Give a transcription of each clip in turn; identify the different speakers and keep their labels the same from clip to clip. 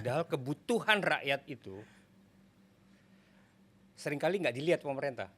Speaker 1: Padahal kebutuhan rakyat itu seringkali nggak dilihat pemerintah.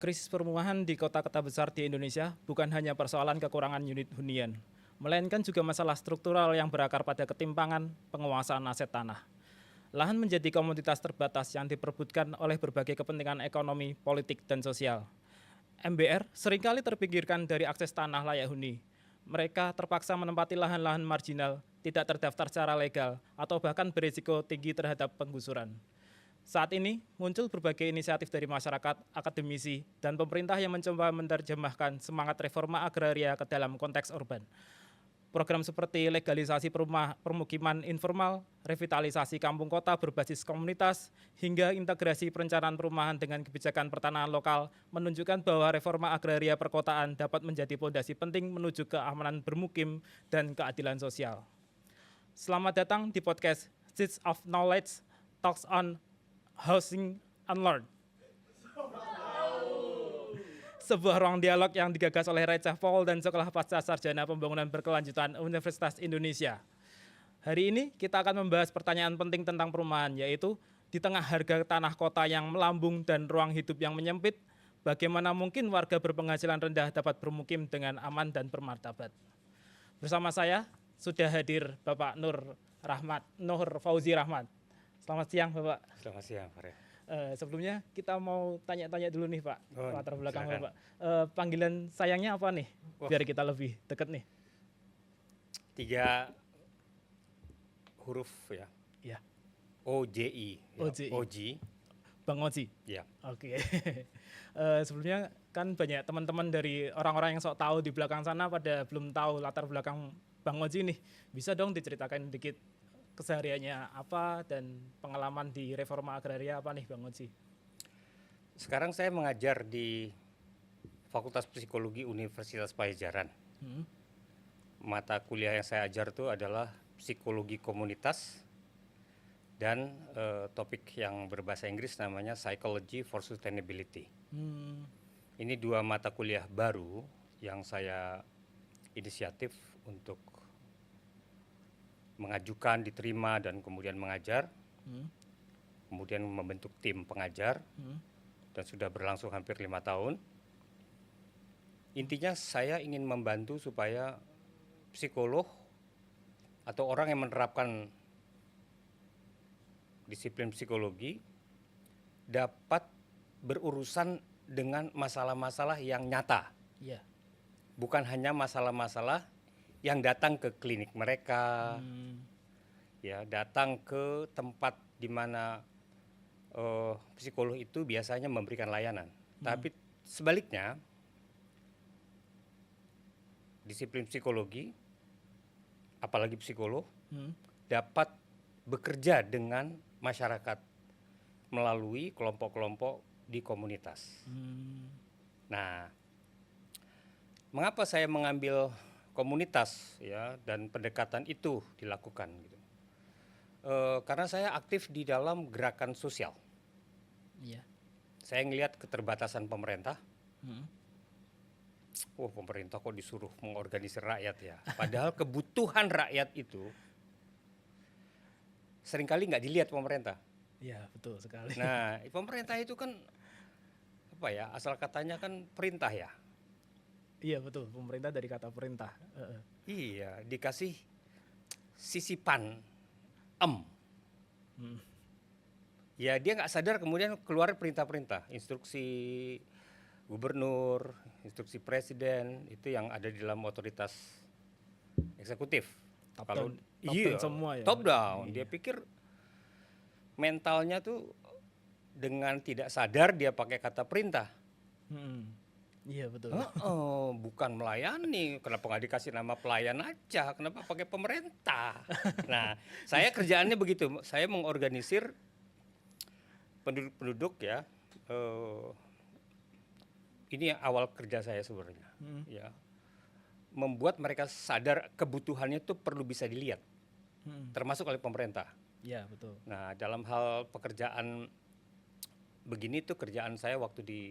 Speaker 2: Krisis perumahan di kota-kota besar di Indonesia bukan hanya persoalan kekurangan unit hunian, melainkan juga masalah struktural yang berakar pada ketimpangan penguasaan aset tanah. Lahan menjadi komoditas terbatas yang diperebutkan oleh berbagai kepentingan ekonomi, politik, dan sosial. MBR seringkali terpinggirkan dari akses tanah layak huni. Mereka terpaksa menempati lahan-lahan marginal, tidak terdaftar secara legal, atau bahkan berisiko tinggi terhadap penggusuran. Saat ini muncul berbagai inisiatif dari masyarakat, akademisi, dan pemerintah yang mencoba menerjemahkan semangat reforma agraria ke dalam konteks urban. Program seperti legalisasi permukiman informal, revitalisasi kampung kota berbasis komunitas, hingga integrasi perencanaan perumahan dengan kebijakan pertanahan lokal menunjukkan bahwa reforma agraria perkotaan dapat menjadi fondasi penting menuju keamanan bermukim dan keadilan sosial. Selamat datang di podcast Seeds of Knowledge Talks on Housing Unlearned. Sebuah ruang dialog yang digagas oleh Receh Paul dan Sekolah Pasca Sarjana Pembangunan Berkelanjutan Universitas Indonesia. Hari ini kita akan membahas pertanyaan penting tentang perumahan, yaitu di tengah harga tanah kota yang melambung dan ruang hidup yang menyempit, bagaimana mungkin warga berpenghasilan rendah dapat bermukim dengan aman dan bermartabat. Bersama saya sudah hadir Bapak Nur Fauzi Rahmat. Selamat siang Bapak.
Speaker 1: Selamat siang, Pak.
Speaker 2: Sebelumnya kita mau tanya-tanya dulu nih Pak, latar belakang
Speaker 1: silakan.
Speaker 2: Bapak. Panggilan sayangnya apa nih, biar kita lebih dekat nih?
Speaker 1: 3 huruf ya.
Speaker 2: Ya.
Speaker 1: OJI. Ya.
Speaker 2: OJI.
Speaker 1: Oji.
Speaker 2: Bang Oji.
Speaker 1: Ya.
Speaker 2: Oke. Sebelumnya kan banyak teman-teman dari orang-orang yang sok tahu di belakang sana pada belum tahu latar belakang Bang Oji nih. Bisa dong diceritakan dikit kesehariannya apa dan pengalaman di reforma agraria apa nih Bang Oji?
Speaker 1: Sekarang saya mengajar di Fakultas Psikologi Universitas Padjadjaran. Mata kuliah yang saya ajar itu adalah psikologi komunitas dan topik yang berbahasa Inggris namanya Psychology for Sustainability. Ini 2 mata kuliah baru yang saya inisiatif untuk mengajukan, diterima, dan kemudian mengajar, kemudian membentuk tim pengajar, dan sudah berlangsung hampir 5 tahun. Intinya saya ingin membantu supaya psikolog atau orang yang menerapkan disiplin psikologi dapat berurusan dengan masalah-masalah yang nyata.
Speaker 2: Iya.
Speaker 1: Bukan hanya masalah-masalah yang datang ke klinik mereka, ya datang ke tempat di mana psikolog itu biasanya memberikan layanan. Tapi sebaliknya, disiplin psikologi, apalagi psikolog, dapat bekerja dengan masyarakat melalui kelompok-kelompok di komunitas. Nah, mengapa saya mengambil komunitas ya dan pendekatan itu dilakukan gitu. Karena saya aktif di dalam gerakan sosial.
Speaker 2: Iya.
Speaker 1: Saya ngelihat keterbatasan pemerintah. Pemerintah kok disuruh mengorganisir rakyat ya. Padahal kebutuhan rakyat itu seringkali nggak dilihat pemerintah.
Speaker 2: Iya, betul sekali.
Speaker 1: Nah, pemerintah itu kan apa ya? Asal katanya kan perintah ya.
Speaker 2: Iya betul, pemerintah dari kata perintah.
Speaker 1: Iya, dikasih sisipan Ya dia nggak sadar kemudian keluar perintah-perintah, instruksi gubernur, instruksi presiden itu yang ada di dalam otoritas eksekutif.
Speaker 2: Top
Speaker 1: Kalau
Speaker 2: down semua ya.
Speaker 1: top down, dia pikir mentalnya tuh dengan tidak sadar dia pakai kata perintah.
Speaker 2: Iya betul.
Speaker 1: Bukan melayani, kenapa nggak dikasih nama pelayan aja, kenapa pakai pemerintah? Nah, saya kerjaannya begitu, saya mengorganisir penduduk-penduduk ya, ini awal kerja saya sebenarnya, ya, membuat mereka sadar kebutuhannya itu perlu bisa dilihat, termasuk oleh pemerintah.
Speaker 2: Ya, betul.
Speaker 1: Nah, dalam hal pekerjaan begini tuh kerjaan saya waktu di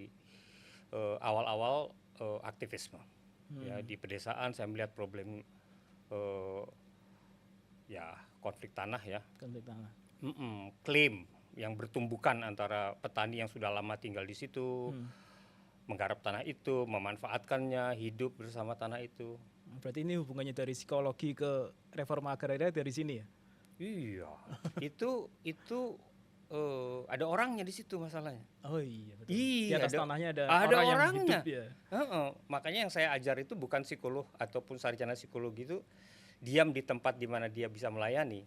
Speaker 1: awal-awal aktivisme, ya, di pedesaan saya melihat problem ya konflik tanah, ya,
Speaker 2: Konflik tanah.
Speaker 1: klaim yang bertumbukan antara petani yang sudah lama tinggal di situ, menggarap tanah itu, memanfaatkannya, hidup bersama tanah itu.
Speaker 2: Berarti ini hubungannya dari psikologi ke reforma agraria dari sini ya?
Speaker 1: Iya, itu ada orangnya di situ masalahnya.
Speaker 2: Oh iya, betul. Di
Speaker 1: Iya,
Speaker 2: atas tanahnya ada
Speaker 1: ada
Speaker 2: orang yang
Speaker 1: orangnya.
Speaker 2: hidup ya.
Speaker 1: Makanya yang saya ajar itu bukan psikolog ataupun sarjana psikologi itu diam di tempat di mana dia bisa melayani,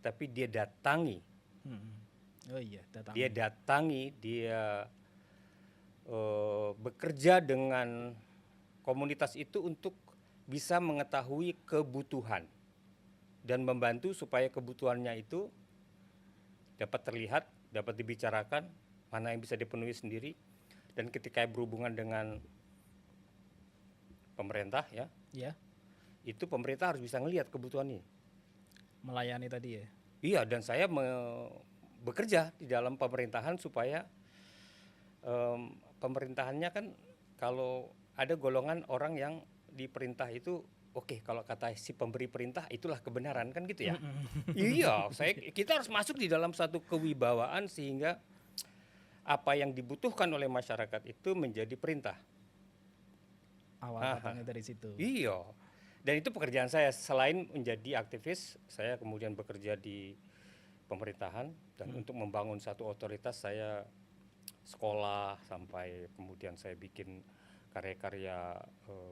Speaker 1: tapi dia datangi.
Speaker 2: Oh iya, datang.
Speaker 1: Dia datangi, dia bekerja dengan komunitas itu untuk bisa mengetahui kebutuhan dan membantu supaya kebutuhannya itu dapat terlihat, dapat dibicarakan, mana yang bisa dipenuhi sendiri, dan ketika berhubungan dengan pemerintah, ya,
Speaker 2: Ya,
Speaker 1: itu pemerintah harus bisa ngelihat kebutuhannya.
Speaker 2: melayani tadi ya.
Speaker 1: Iya, dan saya bekerja di dalam pemerintahan supaya pemerintahannya kan kalau ada golongan orang yang diperintah itu, oke, kalau kata si pemberi perintah itulah kebenaran, kan gitu ya. Iya, kita harus masuk di dalam satu kewibawaan sehingga apa yang dibutuhkan oleh masyarakat itu menjadi perintah.
Speaker 2: Awal katanya dari situ.
Speaker 1: Iya, dan itu pekerjaan saya. Selain menjadi aktivis, saya kemudian bekerja di pemerintahan, dan untuk membangun satu otoritas saya sekolah, sampai kemudian saya bikin karya-karya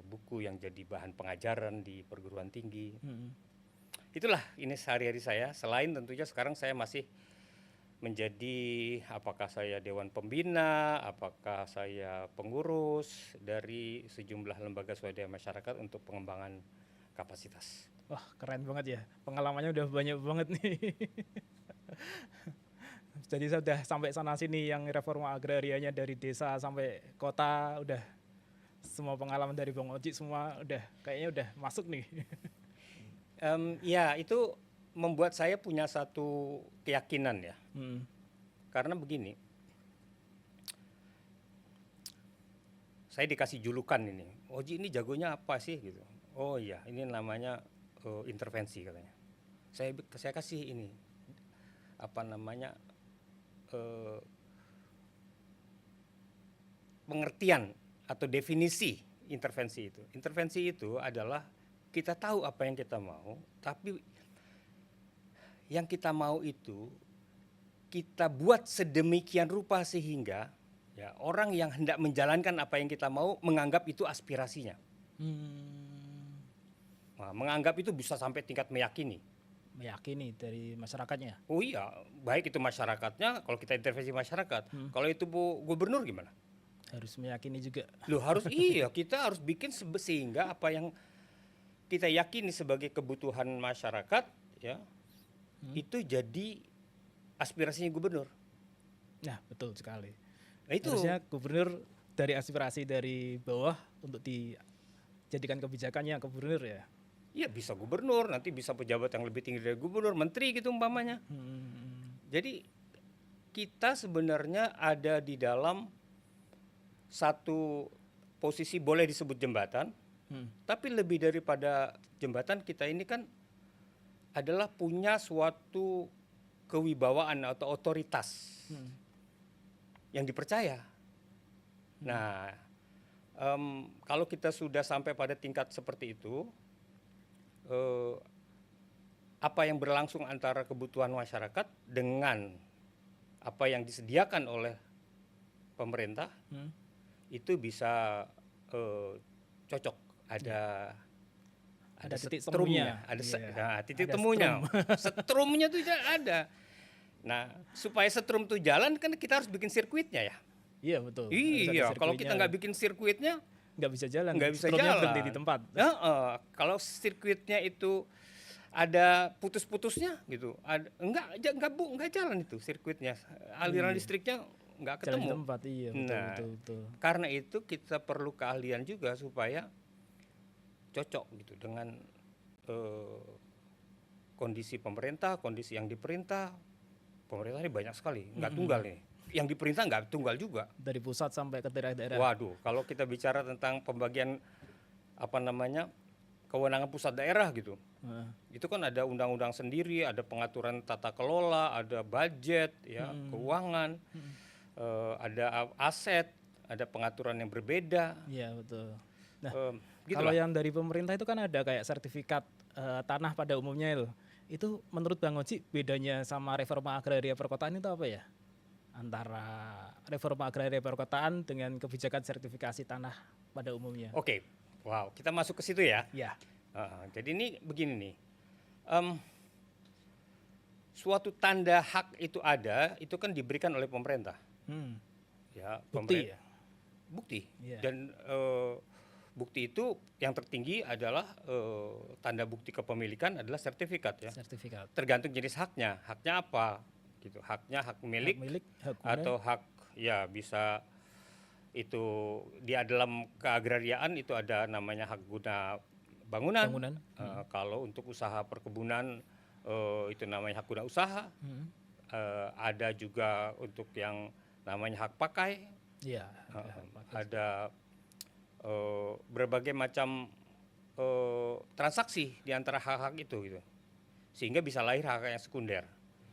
Speaker 1: buku yang jadi bahan pengajaran di perguruan tinggi. Itulah ini sehari-hari saya. Selain tentunya sekarang saya masih menjadi, apakah saya dewan pembina, apakah saya pengurus dari sejumlah lembaga swadaya masyarakat untuk pengembangan kapasitas.
Speaker 2: Wah, keren banget ya. Pengalamannya udah banyak banget nih. Jadi saya udah sampai sana sini, yang reforma agrarianya dari desa sampai kota, udah semua pengalaman dari Bang Oji semua kayaknya udah masuk nih.
Speaker 1: Ya, itu membuat saya punya satu keyakinan, ya. Karena begini, saya dikasih julukan ini, Oji ini jagonya apa sih gitu. Oh iya, ini namanya intervensi katanya. Saya kasih ini apa namanya pengertian atau definisi intervensi itu. Intervensi itu adalah kita tahu apa yang kita mau, tapi yang kita mau itu kita buat sedemikian rupa sehingga, ya, orang yang hendak menjalankan apa yang kita mau menganggap itu aspirasinya. Nah, menganggap itu bisa sampai tingkat meyakini.
Speaker 2: Meyakini dari masyarakatnya.
Speaker 1: Oh iya, baik itu masyarakatnya, kalau kita intervensi masyarakat. Kalau itu gubernur gimana?
Speaker 2: Harus meyakini juga.
Speaker 1: Loh harus iya, kita harus bikin sehingga apa yang kita yakini sebagai kebutuhan masyarakat, ya, itu jadi aspirasinya gubernur.
Speaker 2: Nah, betul sekali.
Speaker 1: Nah, itu
Speaker 2: harusnya gubernur dari aspirasi dari bawah untuk dijadikan kebijakannya gubernur ya.
Speaker 1: Iya, bisa gubernur, nanti bisa pejabat yang lebih tinggi dari gubernur, menteri gitu umpamanya. Jadi kita sebenarnya ada di dalam satu posisi boleh disebut jembatan, tapi lebih daripada jembatan, kita ini kan adalah punya suatu kewibawaan atau otoritas yang dipercaya. Nah, kalau kita sudah sampai pada tingkat seperti itu, apa yang berlangsung antara kebutuhan masyarakat dengan apa yang disediakan oleh pemerintah itu bisa cocok. Ada
Speaker 2: titik
Speaker 1: setrumnya,
Speaker 2: temunya.
Speaker 1: ada
Speaker 2: Iya.
Speaker 1: titik
Speaker 2: Ada
Speaker 1: temunya. Setrumnya itu ada. Nah, supaya setrum itu jalan kan kita harus bikin sirkuitnya, ya.
Speaker 2: Iya, betul.
Speaker 1: Iya, kalau kita nggak bikin sirkuitnya
Speaker 2: nggak bisa jalan.
Speaker 1: Nggak bisa
Speaker 2: Setrumnya
Speaker 1: jalan.
Speaker 2: berhenti di tempat.
Speaker 1: Kalau sirkuitnya itu ada putus-putusnya gitu, nggak jalan itu sirkuitnya, aliran listriknya nggak
Speaker 2: jalan di
Speaker 1: ketemu.
Speaker 2: tempat. Iya, betul,
Speaker 1: Nah,
Speaker 2: betul, betul.
Speaker 1: karena itu kita perlu keahlian juga supaya cocok gitu dengan eh, kondisi pemerintah, kondisi yang diperintah. Pemerintah ini banyak sekali, nggak tunggal nih. Yang diperintah nggak tunggal juga.
Speaker 2: Dari pusat sampai ke daerah-daerah.
Speaker 1: Waduh, kalau kita bicara tentang pembagian apa namanya kewenangan pusat daerah gitu,
Speaker 2: Heeh.
Speaker 1: itu kan ada undang-undang sendiri, ada pengaturan tata kelola, ada budget, ya, keuangan, ada aset, ada pengaturan yang berbeda.
Speaker 2: Iya, betul. Nah,
Speaker 1: Gitu
Speaker 2: kalau
Speaker 1: lah.
Speaker 2: yang dari pemerintah itu kan ada kayak sertifikat tanah pada umumnya itu. Itu menurut Bang Oji bedanya sama reforma agraria perkotaan itu apa ya? Antara reforma agraria perkotaan dengan kebijakan sertifikasi tanah pada umumnya.
Speaker 1: Oke, wow, kita masuk ke situ ya.
Speaker 2: Ya.
Speaker 1: Jadi ini begini nih, Em, suatu tanda hak itu ada, itu kan diberikan oleh pemerintah, ya.
Speaker 2: Bukti ya.
Speaker 1: Bukti.
Speaker 2: Iya.
Speaker 1: Dan bukti itu yang tertinggi adalah tanda bukti kepemilikan adalah sertifikat ya.
Speaker 2: Sertifikat.
Speaker 1: Tergantung jenis haknya. Haknya apa? Gitu. Haknya hak milik,
Speaker 2: Hak milik, hak guna.
Speaker 1: atau hak ya bisa itu dia dalam keagrariaan itu ada namanya hak guna bangunan.
Speaker 2: Bangunan.
Speaker 1: Kalau untuk usaha perkebunan itu namanya hak guna usaha. Ada juga untuk yang namanya hak pakai.
Speaker 2: Iya.
Speaker 1: Ada berbagai macam transaksi di antara hak-hak itu gitu. Sehingga bisa lahir hak yang sekunder.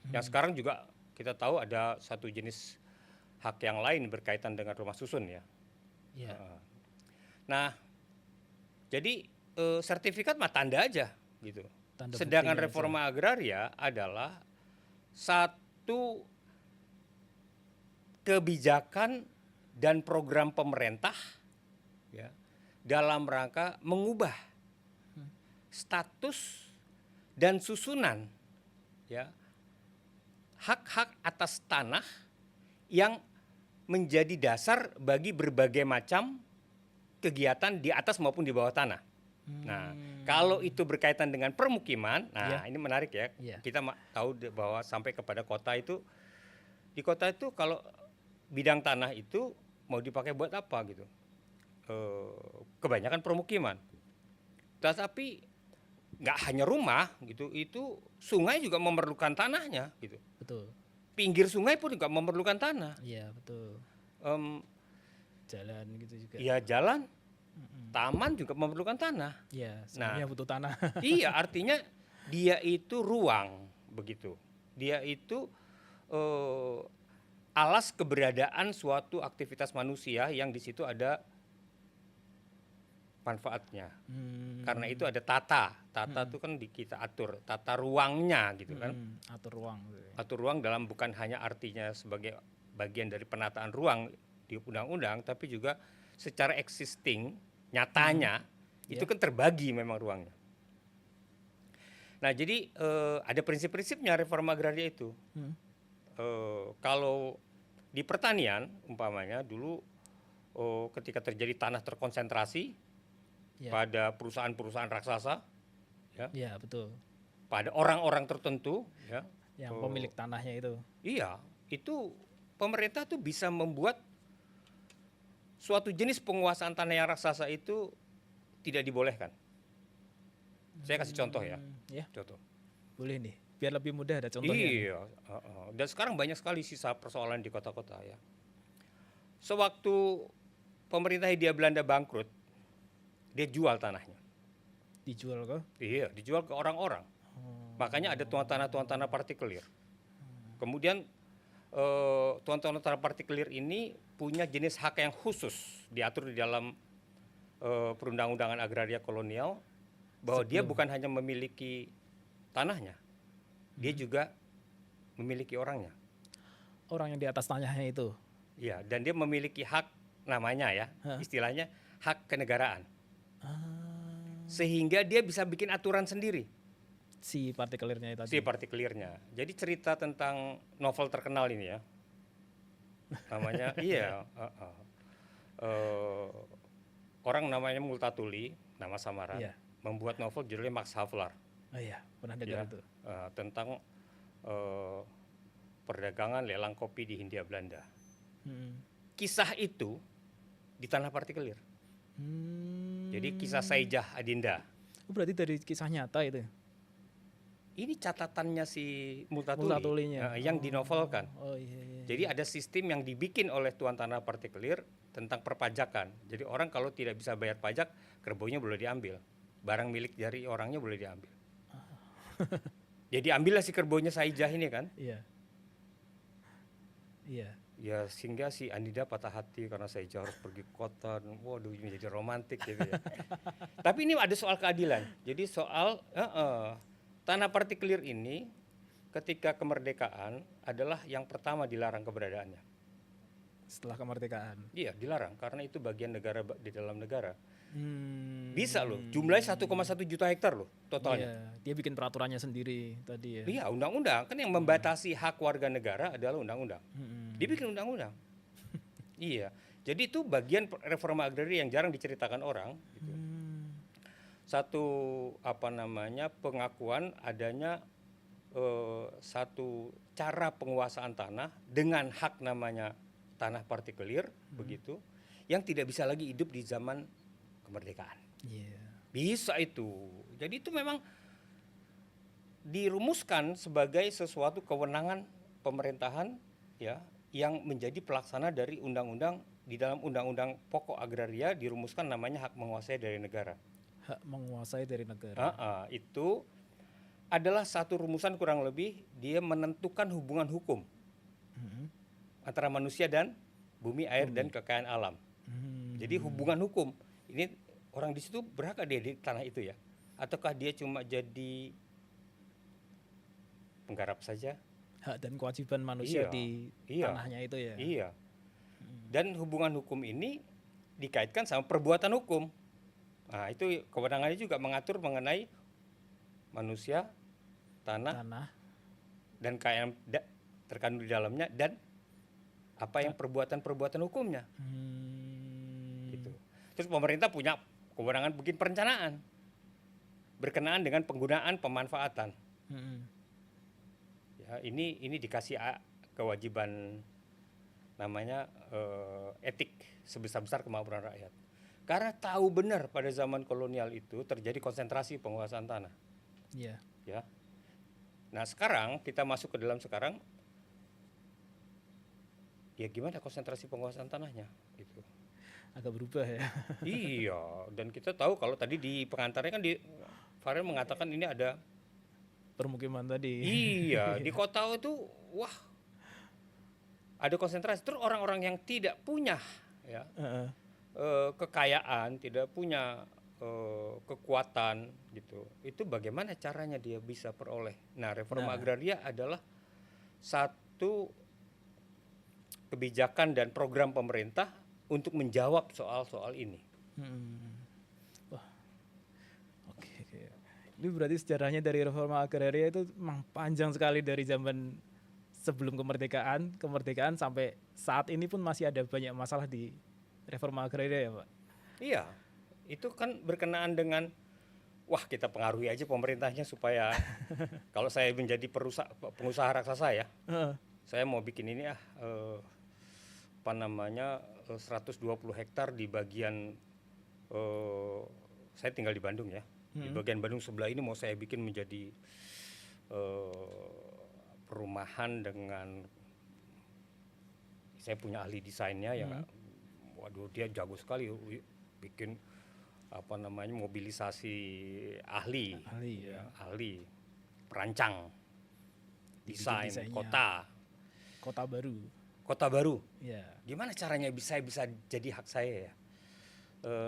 Speaker 1: Yang sekarang juga kita tahu ada satu jenis hak yang lain berkaitan dengan rumah susun ya.
Speaker 2: Iya.
Speaker 1: Nah, jadi sertifikat mah tanda aja gitu.
Speaker 2: Tanda
Speaker 1: Sedangkan
Speaker 2: buktinya
Speaker 1: reforma agraria adalah satu kebijakan dan program pemerintah ya dalam rangka mengubah status dan susunan ya hak-hak atas tanah yang menjadi dasar bagi berbagai macam kegiatan di atas maupun di bawah tanah. Nah, kalau itu berkaitan dengan permukiman, nah ini menarik ya.
Speaker 2: Iya.
Speaker 1: Kita tahu bahwa sampai kepada kota itu, di kota itu kalau bidang tanah itu mau dipakai buat apa gitu. Kebanyakan permukiman. Tetapi nggak hanya rumah gitu, itu sungai juga memerlukan tanahnya gitu.
Speaker 2: Betul.
Speaker 1: Pinggir sungai pun juga memerlukan tanah.
Speaker 2: Iya, betul.
Speaker 1: Jalan
Speaker 2: gitu juga.
Speaker 1: Ya jalan, taman juga memerlukan tanah.
Speaker 2: Iya, semuanya butuh tanah.
Speaker 1: Iya, artinya dia itu ruang begitu. Dia itu alas keberadaan suatu aktivitas manusia yang di situ ada manfaatnya. Karena itu ada tata. Tata itu kan kita atur, tata ruangnya gitu kan.
Speaker 2: Atur ruang.
Speaker 1: Atur ruang dalam bukan hanya artinya sebagai bagian dari penataan ruang di undang-undang, tapi juga secara existing nyatanya itu kan terbagi memang ruangnya. Nah, jadi ada prinsip-prinsipnya reforma agraria itu. Kalau di pertanian umpamanya dulu ketika terjadi tanah terkonsentrasi pada perusahaan-perusahaan raksasa,
Speaker 2: ya betul.
Speaker 1: pada orang-orang tertentu, ya,
Speaker 2: yang pemilik tanahnya itu.
Speaker 1: Iya, itu pemerintah tuh bisa membuat suatu jenis penguasaan tanah yang raksasa itu tidak dibolehkan. Saya kasih contoh ya. Contoh.
Speaker 2: Boleh nih, biar lebih mudah ada contohnya.
Speaker 1: Iya, dan sekarang banyak sekali sisa persoalan di kota-kota ya. Sewaktu pemerintah Hindia Belanda bangkrut, dia jual tanahnya.
Speaker 2: Dijual ke?
Speaker 1: Iya, dijual ke orang-orang. Makanya ada tuan tanah partikelir. Kemudian tuan tanah partikelir ini punya jenis hak yang khusus diatur di dalam perundang-undangan agraria kolonial bahwa dia bukan hanya memiliki tanahnya, dia juga memiliki orangnya.
Speaker 2: Orang yang di atas tanahnya itu.
Speaker 1: Iya, dan dia memiliki hak namanya ya, istilahnya hak kenegaraan. Sehingga dia bisa bikin aturan sendiri.
Speaker 2: Si partikelirnya itu.
Speaker 1: Si partikelirnya. Jadi cerita tentang novel terkenal ini ya. Namanya iya. Orang namanya Multatuli, nama samaran, membuat novel judulnya Max Havelaar.
Speaker 2: Oh iya, pernah dengar itu.
Speaker 1: Tentang perdagangan lelang kopi di Hindia Belanda. Kisah itu di tanah partikelir. Jadi kisah Saijah Adinda.
Speaker 2: Berarti dari kisah nyata itu.
Speaker 1: Ini catatannya si Multatuli
Speaker 2: Multatulinya.
Speaker 1: yang dinovelkan.
Speaker 2: Oh iya.
Speaker 1: Jadi ada sistem yang dibikin oleh tuan tanah partikelir tentang perpajakan. Jadi orang kalau tidak bisa bayar pajak, kerbaunya boleh diambil. Barang milik dari orangnya boleh diambil. Jadi ambillah si kerbaunya Saijah ini kan.
Speaker 2: Iya.
Speaker 1: Ya sehingga si Andida patah hati karena Saijah harus pergi ke kota. Waduh, ini jadi romantik gitu ya. Tapi ini ada soal keadilan. Jadi soal tanah partikelir ini ketika kemerdekaan adalah yang pertama dilarang keberadaannya.
Speaker 2: Setelah kemerdekaan.
Speaker 1: Iya, dilarang karena itu bagian negara di dalam negara. Bisa loh, jumlahnya 1,1 juta hektar loh totalnya.
Speaker 2: Iya, dia bikin peraturannya sendiri tadi ya.
Speaker 1: Iya, undang-undang kan yang membatasi hak warga negara adalah undang-undang. Dia bikin undang-undang. Iya, jadi itu bagian reforma agraria yang jarang diceritakan orang. Gitu. Satu pengakuan adanya satu cara penguasaan tanah dengan hak namanya tanah partikelir begitu, yang tidak bisa lagi hidup di zaman kemerdekaan. Bisa itu. Jadi itu memang dirumuskan sebagai sesuatu kewenangan pemerintahan ya yang menjadi pelaksana dari undang-undang. Di dalam undang-undang pokok agraria dirumuskan namanya hak menguasai dari negara.
Speaker 2: Hak menguasai dari negara.
Speaker 1: Itu adalah satu rumusan kurang lebih dia menentukan hubungan hukum antara manusia dan bumi, air dan kekayaan alam. Jadi hubungan hukum ini orang di situ berhak dia di tanah itu ya, ataukah dia cuma jadi penggarap saja?
Speaker 2: Hak dan kewajiban manusia di tanahnya itu ya.
Speaker 1: Iya. Dan hubungan hukum ini dikaitkan sama perbuatan hukum. Nah, itu kewenangannya juga mengatur mengenai manusia, tanah. Dan kekayaan terkandung di dalamnya dan apa yang perbuatan-perbuatan hukumnya. Gitu. Terus pemerintah punya kewenangan bikin perencanaan berkenaan dengan penggunaan pemanfaatan. Ya, ini dikasih kewajiban namanya etik sebesar-besar kemampuan rakyat. Karena tahu benar pada zaman kolonial itu terjadi konsentrasi penguasaan tanah.
Speaker 2: Iya.
Speaker 1: Ya. Nah sekarang kita masuk ke dalam sekarang, ya gimana konsentrasi penguasaan tanahnya? Gitu.
Speaker 2: Agak berubah ya.
Speaker 1: Iya. Dan kita tahu kalau tadi di pengantarnya kan Farel mengatakan ini ada
Speaker 2: permukiman tadi.
Speaker 1: Iya. Di kota itu wah. Ada konsentrasi. Terus orang-orang yang tidak punya ya, kekayaan, tidak punya kekuatan gitu. Itu bagaimana caranya dia bisa peroleh. Nah, reforma agraria adalah satu kebijakan dan program pemerintah untuk menjawab soal-soal ini.
Speaker 2: Wah. Oke. Ini berarti sejarahnya dari reforma agraria itu memang panjang sekali dari zaman sebelum kemerdekaan sampai saat ini pun masih ada banyak masalah di reforma agraria ya Pak?
Speaker 1: Iya, itu kan berkenaan dengan, wah kita pengaruhi aja pemerintahnya supaya kalau saya menjadi pengusaha raksasa ya, saya mau bikin ini 120 hektar di bagian, saya tinggal di Bandung ya, di bagian Bandung sebelah ini mau saya bikin menjadi perumahan dengan, saya punya ahli desainnya ya, waduh dia jago sekali bikin mobilisasi ahli perancang desain kota baru. Ya. Gimana caranya bisa jadi hak saya ya,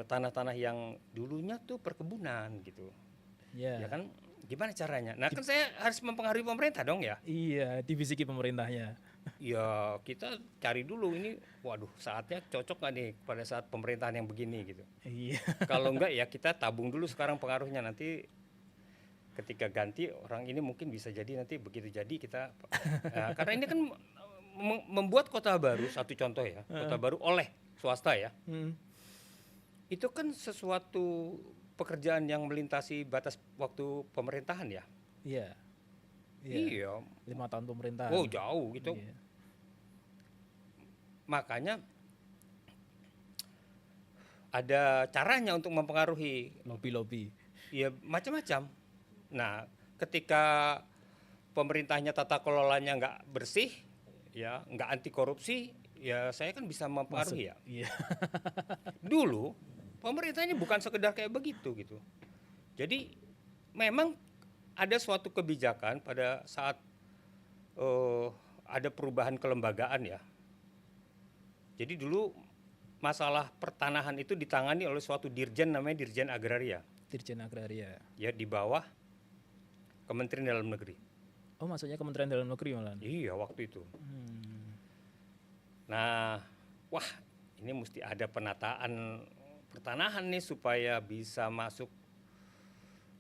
Speaker 1: tanah-tanah yang dulunya tuh perkebunan gitu, ya kan? Gimana caranya? Nah kan saya harus mempengaruhi pemerintah dong ya.
Speaker 2: Iya, dibisiki pemerintahnya.
Speaker 1: Ya kita cari dulu ini, waduh saatnya cocok nggak nih pada saat pemerintahan yang begini gitu.
Speaker 2: Iya.
Speaker 1: Kalau enggak ya kita tabung dulu sekarang pengaruhnya, nanti ketika ganti orang ini mungkin bisa jadi nanti begitu jadi kita, karena ini kan membuat kota baru, satu contoh ya, kota baru oleh swasta ya. Itu kan sesuatu pekerjaan yang melintasi batas waktu pemerintahan ya.
Speaker 2: Iya. 5 tahun pemerintahan.
Speaker 1: Oh jauh gitu. Iya. makanya ada caranya untuk mempengaruhi,
Speaker 2: Lobby-lobby.
Speaker 1: ya macam-macam. Nah, ketika pemerintahnya tata kelolanya nggak bersih, ya nggak anti korupsi, ya saya kan bisa mempengaruhi ya.
Speaker 2: Iya.
Speaker 1: Dulu pemerintahnya bukan sekedar kayak begitu gitu. Jadi memang ada suatu kebijakan pada saat ada perubahan kelembagaan ya. Jadi dulu masalah pertanahan itu ditangani oleh suatu dirjen namanya Dirjen Agraria,
Speaker 2: Dirjen Agraria.
Speaker 1: ya di bawah Kementerian Dalam Negeri.
Speaker 2: Oh, maksudnya Kementerian Dalam Negeri malah.
Speaker 1: Iya waktu itu.
Speaker 2: Hmm.
Speaker 1: Nah, wah ini mesti ada penataan pertanahan nih supaya bisa masuk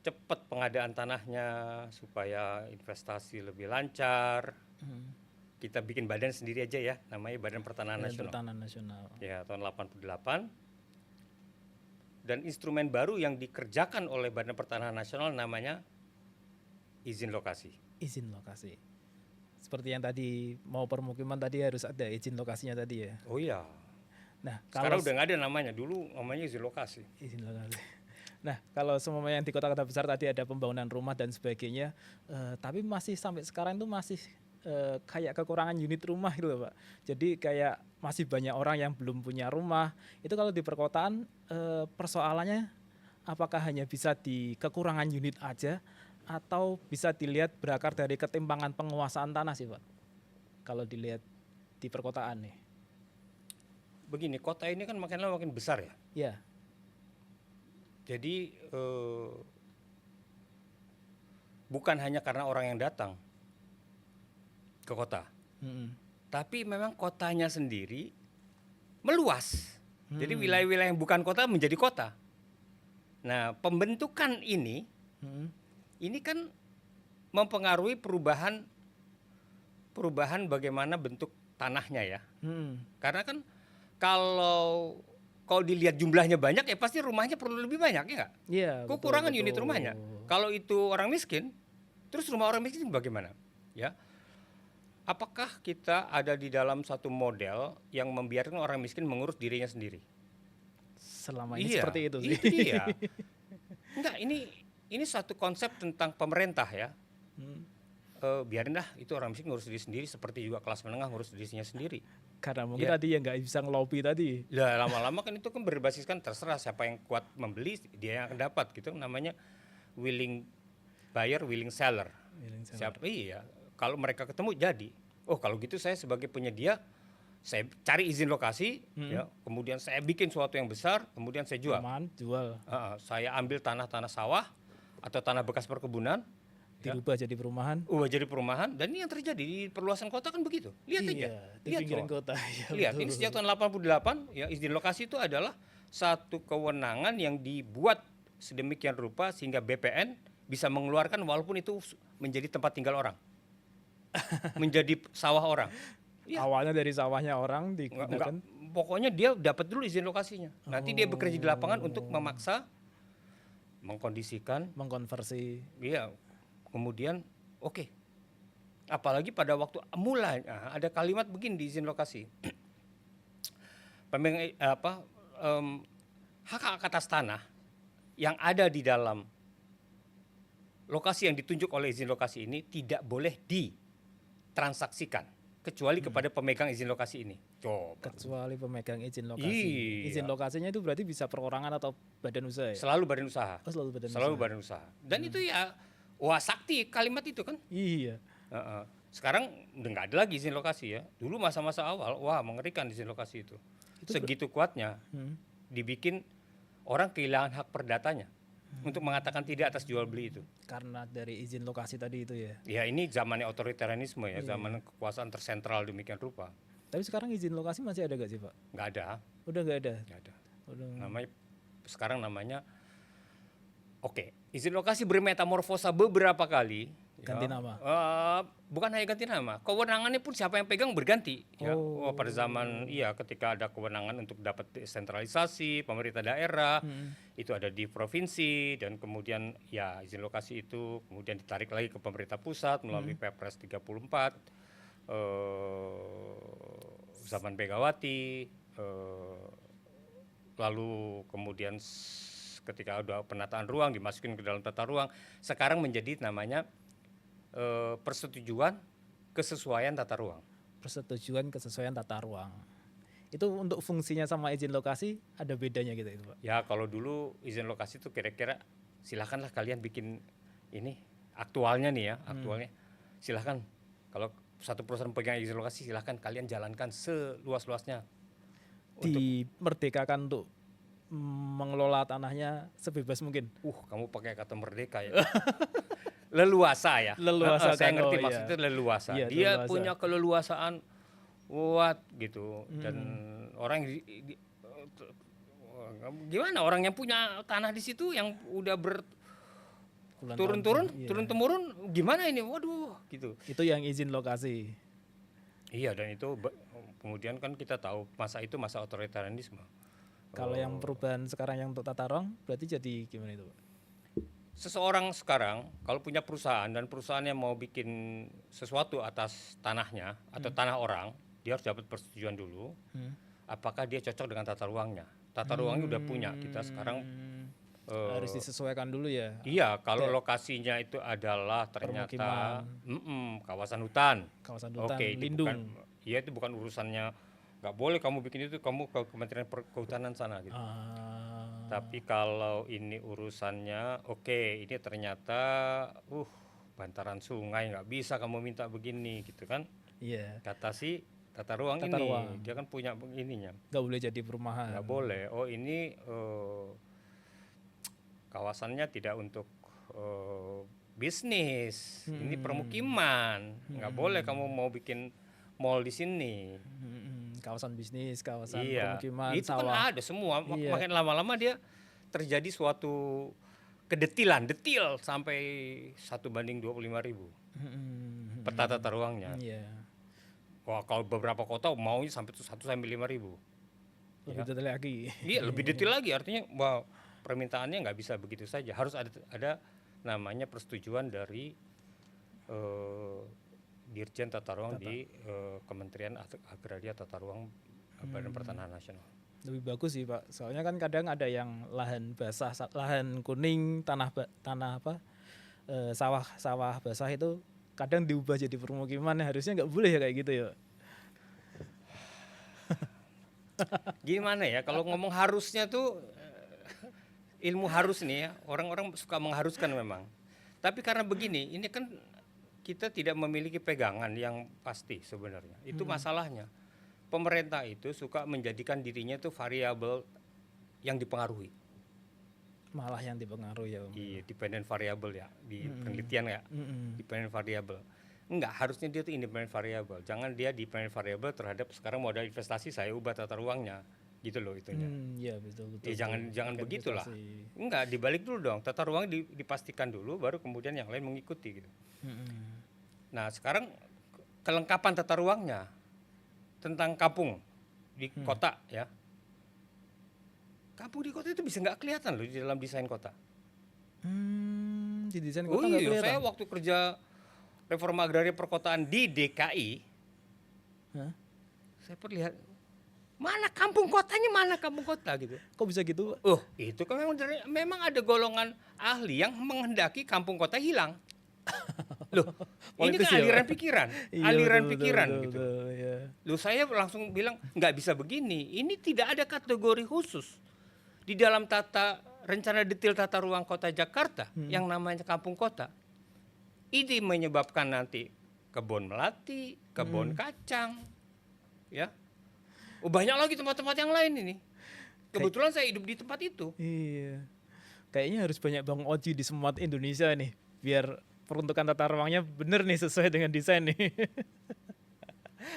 Speaker 1: cepat pengadaan tanahnya, supaya investasi lebih lancar. Kita bikin badan sendiri aja ya, namanya Badan Pertanahan
Speaker 2: Badan
Speaker 1: Nasional.
Speaker 2: Pertanahan Nasional.
Speaker 1: Ya, tahun 88. Dan instrumen baru yang dikerjakan oleh Badan Pertanahan Nasional namanya izin lokasi.
Speaker 2: Izin lokasi. Seperti yang tadi mau permukiman tadi harus ada izin lokasinya tadi ya.
Speaker 1: Oh iya.
Speaker 2: Nah,
Speaker 1: Sekarang
Speaker 2: kalau
Speaker 1: udah nggak ada namanya, dulu namanya izin lokasi.
Speaker 2: izin lokasi. Nah, kalau semua yang di kota-kota besar tadi ada pembangunan rumah dan sebagainya, tapi masih sampai sekarang itu masih kayak kekurangan unit rumah gitu loh, Pak. Jadi kayak masih banyak orang yang belum punya rumah. Itu kalau di perkotaan persoalannya apakah hanya bisa di kekurangan unit aja atau bisa dilihat berakar dari ketimpangan penguasaan tanah sih, Pak? Kalau dilihat di perkotaan nih.
Speaker 1: Begini, kota ini kan makin lama makin besar ya.
Speaker 2: Ya.
Speaker 1: Jadi bukan hanya karena orang yang datang ke kota, tapi memang kotanya sendiri meluas. Jadi wilayah-wilayah yang bukan kota menjadi kota. Nah, pembentukan ini kan mempengaruhi perubahan bagaimana bentuk tanahnya ya. Karena kan kalau dilihat jumlahnya banyak ya pasti rumahnya perlu lebih banyak ya nggak?
Speaker 2: Iya.
Speaker 1: Kekurangan unit rumahnya. Kalau itu orang miskin, terus rumah orang miskin bagaimana? Ya, apakah kita ada di dalam satu model yang membiarkan orang miskin mengurus dirinya sendiri?
Speaker 2: Selama ini seperti itu sih.
Speaker 1: Itu dia. Enggak, ini satu konsep tentang pemerintah ya. Biarin dah itu orang miskin ngurus diri sendiri, seperti juga kelas menengah ngurus dirinya sendiri.
Speaker 2: Karena mungkin
Speaker 1: Ya.
Speaker 2: tadi ya nggak bisa ngelobi tadi.
Speaker 1: Lah lama-lama kan itu kan berbasiskan terserah siapa yang kuat membeli dia yang akan dapat gitu, namanya willing buyer willing seller. Siapa iya, kalau mereka ketemu jadi. Oh, kalau gitu saya sebagai penyedia saya cari izin lokasi ya, kemudian saya bikin sesuatu yang besar, kemudian saya jual.
Speaker 2: Aman, jual.
Speaker 1: Saya ambil tanah-tanah sawah atau tanah bekas perkebunan,
Speaker 2: Dirubah jadi perumahan.
Speaker 1: jadi perumahan, dan ini yang terjadi di perluasan kota kan begitu. Lihat aja.
Speaker 2: Di
Speaker 1: Lihat
Speaker 2: pinggiran
Speaker 1: kok.
Speaker 2: kota. Ya,
Speaker 1: Lihat,
Speaker 2: betul.
Speaker 1: ini sejak tahun 88 ya, izin lokasi itu adalah satu kewenangan yang dibuat sedemikian rupa sehingga BPN bisa mengeluarkan walaupun itu menjadi tempat tinggal orang. Menjadi sawah orang. Ya.
Speaker 2: Awalnya dari sawahnya orang
Speaker 1: Enggak,
Speaker 2: digunakan.
Speaker 1: pokoknya dia dapat dulu izin lokasinya. Nanti dia bekerja di lapangan untuk memaksa, mengkondisikan,
Speaker 2: Mengkonversi.
Speaker 1: iya. Kemudian oke. Apalagi pada waktu mulanya ada kalimat begini di izin lokasi. Hak atas tanah yang ada di dalam lokasi yang ditunjuk oleh izin lokasi ini tidak boleh ditransaksikan kecuali kepada pemegang izin lokasi ini. Coba.
Speaker 2: Kecuali pemegang izin lokasi.
Speaker 1: Iya.
Speaker 2: Izin lokasinya itu berarti bisa perorangan atau badan usaha ya?
Speaker 1: Selalu badan usaha.
Speaker 2: Oh, selalu badan
Speaker 1: Selalu
Speaker 2: usaha.
Speaker 1: badan usaha. Dan itu ya wah sakti kalimat itu kan.
Speaker 2: Iya.
Speaker 1: Sekarang udah nggak ada lagi izin lokasi ya. Dulu masa-masa awal, wah mengerikan izin lokasi itu. Segitu kuatnya dibikin orang kehilangan hak perdatanya untuk mengatakan tidak atas jual beli itu.
Speaker 2: Karena dari izin lokasi tadi itu ya.
Speaker 1: Ya ini zamannya otoritarianisme ya, zaman kekuasaan tersentral demikian rupa.
Speaker 2: Tapi sekarang izin lokasi masih ada gak sih, Pak?
Speaker 1: Nggak ada,
Speaker 2: Udah nggak ada.
Speaker 1: nggak ada.
Speaker 2: Udah.
Speaker 1: Sekarang namanya, oke, izin lokasi bermetamorfosa beberapa kali.
Speaker 2: Ganti nama.
Speaker 1: Bukan hanya ganti nama, kewenangannya pun siapa yang pegang berganti. Ya.
Speaker 2: Oh.
Speaker 1: Pada zaman ketika ada kewenangan untuk dapat desentralisasi pemerintah daerah, itu ada di provinsi, dan kemudian ya izin lokasi itu kemudian ditarik lagi ke pemerintah pusat melalui Perpres 34. zaman Megawati, lalu kemudian ketika ada penataan ruang dimasukin ke dalam tata ruang, sekarang menjadi namanya persetujuan kesesuaian tata ruang.
Speaker 2: Persetujuan kesesuaian tata ruang. Itu untuk fungsinya sama izin lokasi ada bedanya gitu itu Pak?
Speaker 1: Ya kalau dulu izin lokasi itu kira-kira silakanlah kalian bikin ini aktualnya nih ya, aktualnya silahkan kalau satu perusahaan pegang izin lokasi silahkan kalian jalankan seluas-luasnya.
Speaker 2: Dimerdekakan untuk mengelola tanahnya sebebas mungkin.
Speaker 1: Kamu pakai kata merdeka ya. Leluasa ya.
Speaker 2: Leluasa
Speaker 1: saya
Speaker 2: kan,
Speaker 1: ngerti
Speaker 2: iya.
Speaker 1: maksudnya leluasa.
Speaker 2: Iya,
Speaker 1: Dia
Speaker 2: leluasa.
Speaker 1: punya keleluasaan gitu dan orang gimana orang yang punya tanah di situ yang udah turun-turun,
Speaker 2: Iya.
Speaker 1: turun-temurun gimana ini? Waduh, gitu.
Speaker 2: Itu yang izin lokasi.
Speaker 1: Iya dan itu kemudian kan kita tahu masa itu masa otoritarianisme.
Speaker 2: Kalau yang perubahan sekarang yang untuk tata ruang berarti jadi gimana itu Pak?
Speaker 1: Seseorang sekarang kalau punya perusahaan dan perusahaannya mau bikin sesuatu atas tanahnya atau tanah orang, dia harus dapat persetujuan dulu. Apakah dia cocok dengan tata ruangnya? Tata ruangnya udah punya. Kita sekarang
Speaker 2: Harus disesuaikan dulu ya.
Speaker 1: iya, kalau lokasinya itu adalah ternyata kawasan hutan.
Speaker 2: Kawasan hutan
Speaker 1: Oke, itu
Speaker 2: lindung.
Speaker 1: itu bukan urusannya. Nggak boleh kamu bikin itu, kamu ke Kementerian Kehutanan sana gitu. Tapi kalau ini urusannya, oke, ini ternyata bantaran sungai nggak bisa kamu minta begini gitu kan?
Speaker 2: Iya.
Speaker 1: Kata si tata ruang
Speaker 2: Tata
Speaker 1: ini,
Speaker 2: ruang.
Speaker 1: dia kan punya ininya.
Speaker 2: Nggak boleh jadi perumahan.
Speaker 1: Nggak boleh. Oh ini kawasannya tidak untuk bisnis, ini permukiman. Nggak boleh kamu mau bikin mall di sini.
Speaker 2: Kawasan bisnis, kawasan
Speaker 1: Iya,
Speaker 2: permukiman,
Speaker 1: itu
Speaker 2: sawah.
Speaker 1: kan ada semua.
Speaker 2: Iya.
Speaker 1: Makin lama-lama dia terjadi suatu kedetilan, detil sampai 1:25.000 peta tata ruangnya.
Speaker 2: Iya.
Speaker 1: Wah, kalau beberapa kota maunya sampai 1-5.000.
Speaker 2: Lebih detail lagi.
Speaker 1: Iya, lebih detail lagi. Artinya, wah, permintaannya nggak bisa begitu saja. Harus ada namanya persetujuan dari Dirjen Tata Ruang di Kementerian Agraria Tata Ruang Badan Pertanahan Nasional.
Speaker 2: Lebih bagus sih Pak. Soalnya kan kadang ada yang lahan basah, lahan kuning, tanah sawah basah itu kadang diubah jadi permukiman. Harusnya nggak boleh ya kayak gitu ya.
Speaker 1: Gimana ya kalau ngomong harusnya tuh ilmu harus nih ya, orang-orang suka mengharuskan memang. Tapi karena begini, ini kan kita tidak memiliki pegangan yang pasti sebenarnya. Itu masalahnya. Pemerintah itu suka menjadikan dirinya itu variabel yang dipengaruhi.
Speaker 2: Malah yang dipengaruhi ya.
Speaker 1: Iya, dependent variable ya di penelitian ya. Dependent variable. Enggak, harusnya dia itu independent variable. Jangan dia dependent variable terhadap sekarang modal investasi saya ubah tata ruangnya. Gitu loh itunya.
Speaker 2: Iya betul.
Speaker 1: Ya, jangan begitulah. Enggak, dibalik dulu dong. Tata ruang dipastikan dulu, baru kemudian yang lain mengikuti gitu. Nah sekarang kelengkapan tata ruangnya tentang kampung di kota ya. Kampung di kota itu bisa nggak kelihatan loh di dalam desain kota.
Speaker 2: Di desain kota nggak kelihatan.
Speaker 1: Saya waktu kerja reforma agraria perkotaan di DKI, saya perlihat mana kampung kotanya, mana kampung kota gitu.
Speaker 2: Kok bisa gitu?
Speaker 1: Itu kan memang ada golongan ahli yang menghendaki kampung kota hilang. Loh, ini kan aliran pikiran, gitu.
Speaker 2: Iya.
Speaker 1: Loh, saya langsung bilang nggak bisa begini. Ini tidak ada kategori khusus di dalam rencana detail tata ruang kota Jakarta yang namanya kampung kota. Ini menyebabkan nanti kebun melati, kebun kacang, ya. Banyak lagi tempat-tempat yang lain ini. Kebetulan saya hidup di tempat itu.
Speaker 2: Iya. Kayaknya harus banyak Bang Oji di semua Indonesia nih, biar peruntukan tata ruangnya bener nih sesuai dengan desain nih.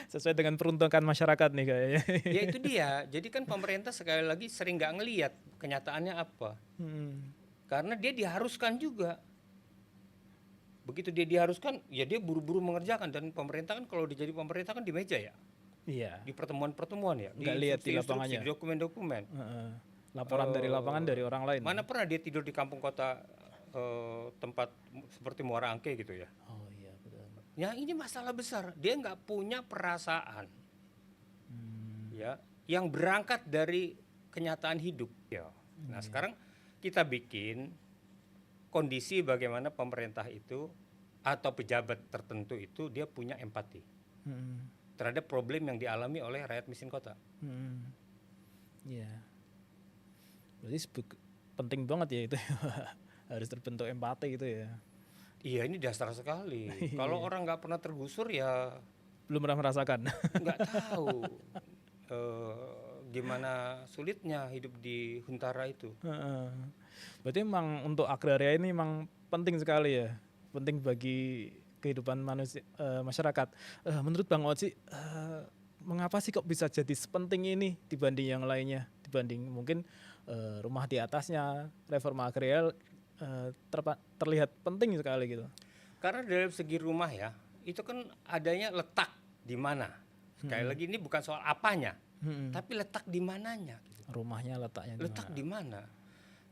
Speaker 2: Sesuai dengan peruntukan masyarakat nih kayaknya.
Speaker 1: Ya itu dia. Jadi kan pemerintah sekali lagi sering nggak ngelihat kenyataannya apa. Karena dia diharuskan juga. Begitu dia diharuskan, ya dia buru-buru mengerjakan. Dan pemerintah kan kalau jadi pemerintah kan di meja ya.
Speaker 2: Iya.
Speaker 1: Di pertemuan-pertemuan ya.
Speaker 2: Nggak lihat di lapangannya.
Speaker 1: Di dokumen-dokumen.
Speaker 2: Laporan dari lapangan dari orang lain.
Speaker 1: Mana pernah dia tidur di kampung kota tempat seperti Muara Angke gitu ya.
Speaker 2: Oh iya betul.
Speaker 1: Ya ini masalah besar. Dia nggak punya perasaan. ya, yang berangkat dari kenyataan hidup. Ya. Nah sekarang kita bikin kondisi bagaimana pemerintah itu atau pejabat tertentu itu dia punya empati terhadap problem yang dialami oleh rakyat miskin kota.
Speaker 2: Iya. Berarti penting banget ya itu. Harus terbentuk empati gitu ya.
Speaker 1: Iya ini dasar sekali. Kalau orang nggak pernah tergusur ya
Speaker 2: Belum pernah merasakan.
Speaker 1: nggak tahu gimana sulitnya hidup di Huntara itu.
Speaker 2: Berarti memang untuk agraria ini memang penting sekali ya. Penting bagi kehidupan manusia, masyarakat. Menurut Bang Oci, mengapa sih kok bisa jadi sepenting ini dibanding yang lainnya? Dibanding mungkin rumah di atasnya, reforma agraria terlihat penting sekali gitu.
Speaker 1: Karena dari segi rumah ya, itu kan adanya letak di mana. Sekali lagi ini bukan soal apanya, tapi letak di mananya. Gitu.
Speaker 2: Rumahnya letaknya di
Speaker 1: Letak di mana?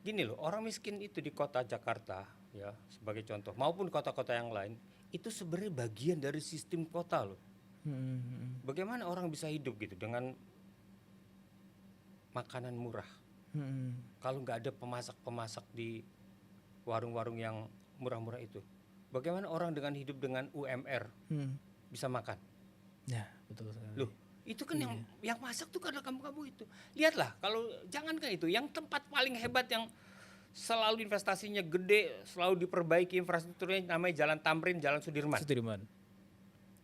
Speaker 1: Gini loh, orang miskin itu di kota Jakarta ya sebagai contoh, maupun kota-kota yang lain, itu sebenarnya bagian dari sistem kota loh. Bagaimana orang bisa hidup gitu dengan makanan murah? Kalau nggak ada pemasak-pemasak di warung-warung yang murah-murah itu, bagaimana orang dengan hidup dengan UMR bisa makan?
Speaker 2: Ya, betul sekali.
Speaker 1: Loh, itu kan yang masak tuh adalah kampung-kampung itu. Lihatlah, kalau jangankan itu, yang tempat paling hebat yang selalu investasinya gede, selalu diperbaiki infrastrukturnya namanya Jalan Tamrin, Jalan Sudirman.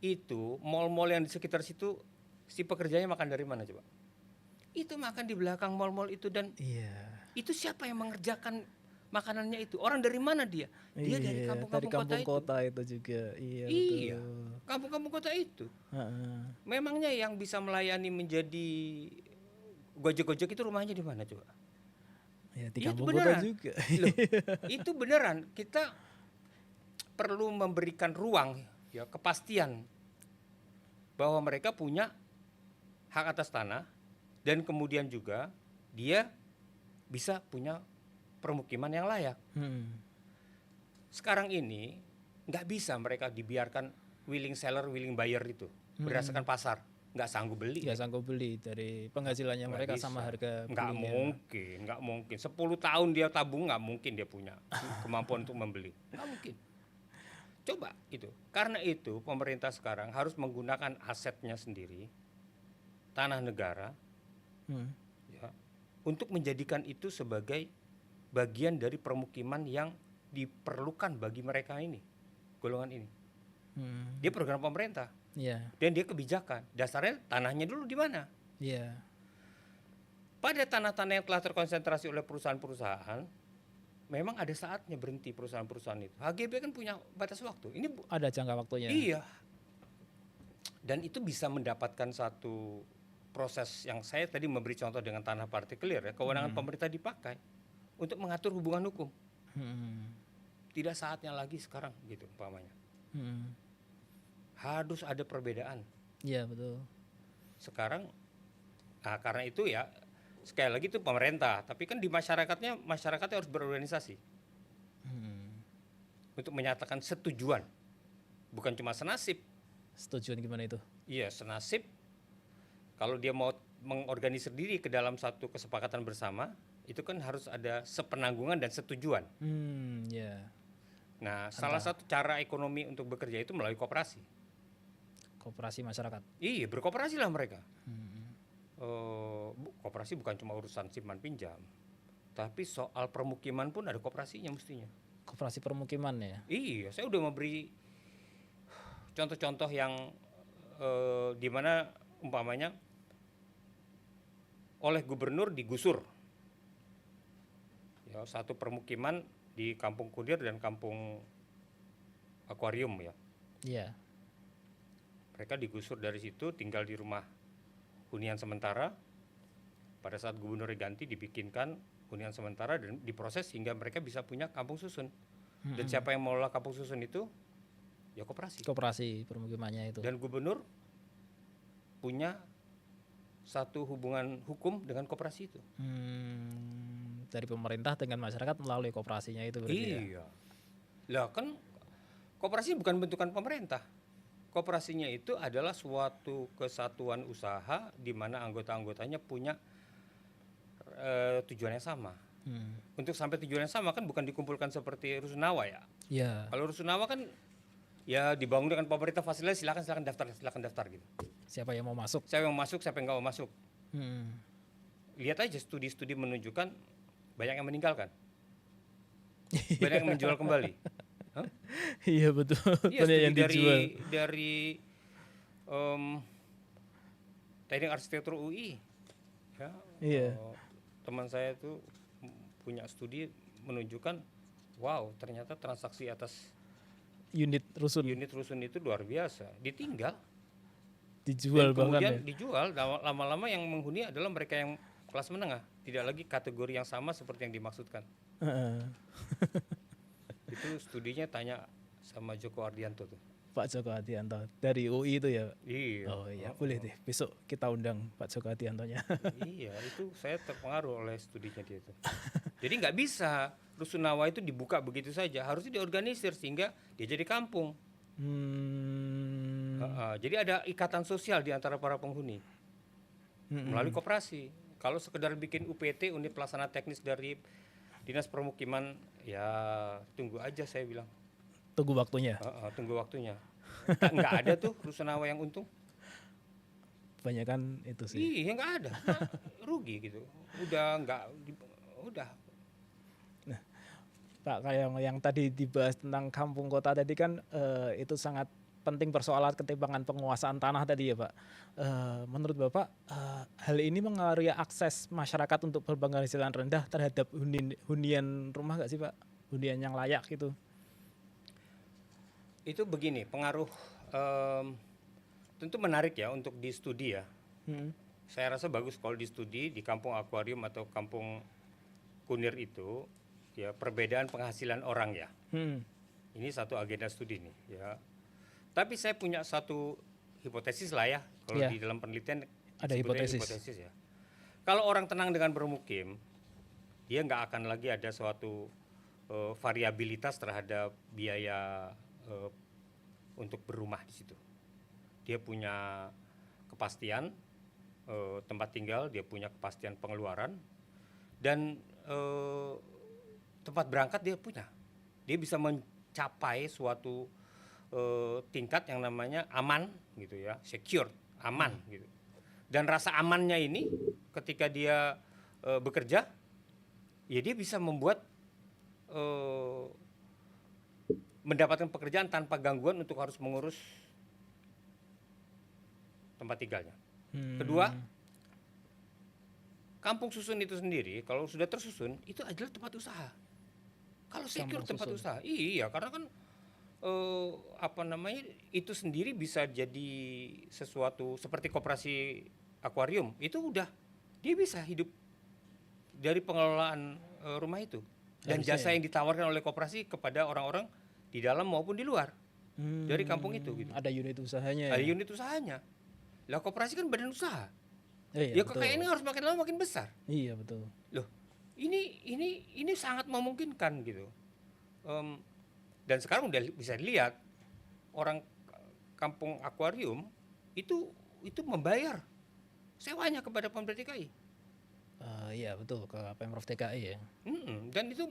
Speaker 1: Itu mall-mall yang di sekitar situ, si pekerjanya makan dari mana coba? Itu makan di belakang mall-mall itu dan itu siapa yang mengerjakan makanannya itu? Orang dari mana dia? Dia dari kampung-kampung
Speaker 2: kota itu juga.
Speaker 1: Iya, kampung-kampung kota itu. Memangnya yang bisa melayani menjadi Gojek-Gojek itu rumahnya di mana coba?
Speaker 2: Ya, di kampung kota juga.
Speaker 1: Loh, itu beneran. Kita perlu memberikan ruang, ya, kepastian bahwa mereka punya hak atas tanah dan kemudian juga dia bisa punya permukiman yang layak. Sekarang ini nggak bisa mereka dibiarkan willing seller, willing buyer itu berdasarkan pasar, nggak sanggup beli.
Speaker 2: Nggak sanggup beli dari penghasilannya
Speaker 1: Nggak
Speaker 2: mereka
Speaker 1: bisa.
Speaker 2: sama harga
Speaker 1: Nggak
Speaker 2: belinya.
Speaker 1: nggak mungkin. 10 tahun dia tabung nggak mungkin dia punya kemampuan untuk membeli, nggak mungkin. Coba itu. Karena itu pemerintah sekarang harus menggunakan asetnya sendiri, tanah negara, ya, untuk menjadikan itu sebagai bagian dari permukiman yang diperlukan bagi mereka ini, golongan ini. Dia program pemerintah dan dia kebijakan. Dasarnya tanahnya dulu di mana? Pada tanah-tanah yang telah terkonsentrasi oleh perusahaan-perusahaan, memang ada saatnya berhenti perusahaan-perusahaan itu. HGB kan punya batas waktu. Ini
Speaker 2: ada jangka waktunya.
Speaker 1: Iya. Dan itu bisa mendapatkan satu proses yang saya tadi memberi contoh dengan tanah partikelir ya, kewenangan pemerintah dipakai untuk mengatur hubungan hukum. Tidak saatnya lagi sekarang gitu umpamanya. Harus ada perbedaan.
Speaker 2: Iya, betul.
Speaker 1: Sekarang karena itu ya sekali lagi itu pemerintah, tapi kan di masyarakatnya harus berorganisasi. Untuk menyatakan setujuan. Bukan cuma senasib.
Speaker 2: Setujuan gimana itu?
Speaker 1: Iya, senasib kalau dia mau mengorganisir diri ke dalam satu kesepakatan bersama, itu kan harus ada sepenanggungan dan setujuan. Nah, salah satu cara ekonomi untuk bekerja itu melalui koperasi.
Speaker 2: Koperasi masyarakat.
Speaker 1: Iya, berkooperasi lah mereka. Koperasi bukan cuma urusan simpan pinjam, tapi soal permukiman pun ada koperasinya mestinya.
Speaker 2: Koperasi permukiman ya?
Speaker 1: Iya, saya udah memberi contoh-contoh yang di mana umpamanya oleh gubernur digusur ya satu permukiman di Kampung Kunir dan Kampung Akuarium ya.
Speaker 2: Iya.
Speaker 1: Mereka digusur dari situ, tinggal di rumah hunian sementara. Pada saat gubernur ganti dibikinkan hunian sementara dan diproses hingga mereka bisa punya kampung susun. Dan siapa yang mengelola kampung susun itu? Ya koperasi.
Speaker 2: Koperasi permukimannya itu.
Speaker 1: Dan gubernur punya satu hubungan hukum dengan koperasi itu.
Speaker 2: Dari pemerintah dengan masyarakat melalui koperasinya itu berarti.
Speaker 1: Iya. Lah kan koperasi bukan bentukan pemerintah. Koperasinya itu adalah suatu kesatuan usaha di mana anggota-anggotanya punya tujuan yang sama. Untuk sampai tujuan yang sama kan bukan dikumpulkan seperti rusunawa ya.
Speaker 2: Ya,
Speaker 1: Kalau rusunawa kan ya dibangun dengan pemerintah fasilitas, silakan daftar gitu.
Speaker 2: siapa yang mau masuk?
Speaker 1: Siapa yang mau masuk, siapa yang nggak mau masuk.
Speaker 2: Hmm.
Speaker 1: Lihat aja studi-studi menunjukkan banyak yang meninggalkan, banyak yang menjual kembali. Hah?
Speaker 2: Iya betul.
Speaker 1: Iya,
Speaker 2: Banyak yang
Speaker 1: studi
Speaker 2: dijual.
Speaker 1: dari teknik arsitektur UI. Ya,
Speaker 2: Iya.
Speaker 1: teman saya itu punya studi menunjukkan, wow, ternyata transaksi atas
Speaker 2: Unit rusun
Speaker 1: unit rusun itu luar biasa. Ditinggal,
Speaker 2: dijual
Speaker 1: dan
Speaker 2: bahkan
Speaker 1: kemudian
Speaker 2: ya.
Speaker 1: dijual. Lama-lama yang menghuni adalah mereka yang kelas menengah, tidak lagi kategori yang sama seperti yang dimaksudkan.
Speaker 2: Heeh.
Speaker 1: Itu studinya tanya sama Joko Ardianto tuh.
Speaker 2: Pak Joko Adianto dari UI itu ya.
Speaker 1: Iya.
Speaker 2: Oh iya, boleh deh. Besok kita undang Pak Joko Adiantonya.
Speaker 1: Iya, itu saya terpengaruh oleh studinya dia itu. Jadi nggak bisa rusunawa itu dibuka begitu saja, harusnya diorganisir sehingga dia jadi kampung. Jadi ada ikatan sosial di antara para penghuni melalui koperasi. Kalau sekedar bikin UPT, unit pelaksana teknis dari Dinas Permukiman, ya tunggu aja saya bilang.
Speaker 2: Tunggu waktunya.
Speaker 1: Tunggu waktunya. Nggak ada tuh rusunawa yang untung.
Speaker 2: Kebanyakan itu sih.
Speaker 1: Iya nggak ada. Nah, rugi gitu. Udah.
Speaker 2: Pak, kayak yang tadi dibahas tentang kampung kota tadi kan itu sangat penting persoalan ketimpangan penguasaan tanah tadi ya Pak. Menurut Bapak hal ini mengaruhi akses masyarakat untuk berpenghasilan rendah terhadap hunian rumah nggak sih Pak? Hunian yang layak gitu.
Speaker 1: Itu begini, pengaruh tentu menarik ya untuk di studi ya. Saya rasa bagus kalau di studi di kampung akuarium atau kampung kunir itu ya perbedaan penghasilan orang ya. Ini satu agenda studi nih ya. Tapi saya punya satu hipotesis lah ya kalau
Speaker 2: Ya.
Speaker 1: di dalam penelitian
Speaker 2: Ada
Speaker 1: sebetulnya
Speaker 2: hipotesis.
Speaker 1: ya. Kalau orang tenang dengan bermukim, dia nggak akan lagi ada suatu variabilitas terhadap biaya untuk berumah di situ. Dia punya kepastian tempat tinggal, dia punya kepastian pengeluaran, dan tempat berangkat dia punya. Dia bisa mencapai suatu tingkat yang namanya aman gitu ya, secure, aman gitu. Dan rasa amannya ini ketika dia bekerja, ya dia bisa membuat mendapatkan pekerjaan tanpa gangguan untuk harus mengurus tempat tinggalnya. Kedua, kampung susun itu sendiri kalau sudah tersusun itu adalah tempat usaha. Kalau secure tempat usaha, iya karena kan itu sendiri bisa jadi sesuatu seperti koperasi akuarium itu udah dia bisa hidup dari pengelolaan rumah itu dan jasa yang ditawarkan oleh koperasi kepada orang-orang di dalam maupun di luar dari kampung itu gitu.
Speaker 2: Ada unit usahanya.
Speaker 1: Ada unit usahanya. Lah koperasi kan badan usaha.
Speaker 2: Iya,
Speaker 1: Ya kayak ini harus makin lama makin besar.
Speaker 2: Iya betul.
Speaker 1: Loh, ini sangat memungkinkan gitu. Dan sekarang udah bisa dilihat orang kampung akuarium itu membayar sewanya kepada pemerintah DKI.
Speaker 2: Iya betul ke Pemprov DKI ya.
Speaker 1: Dan itu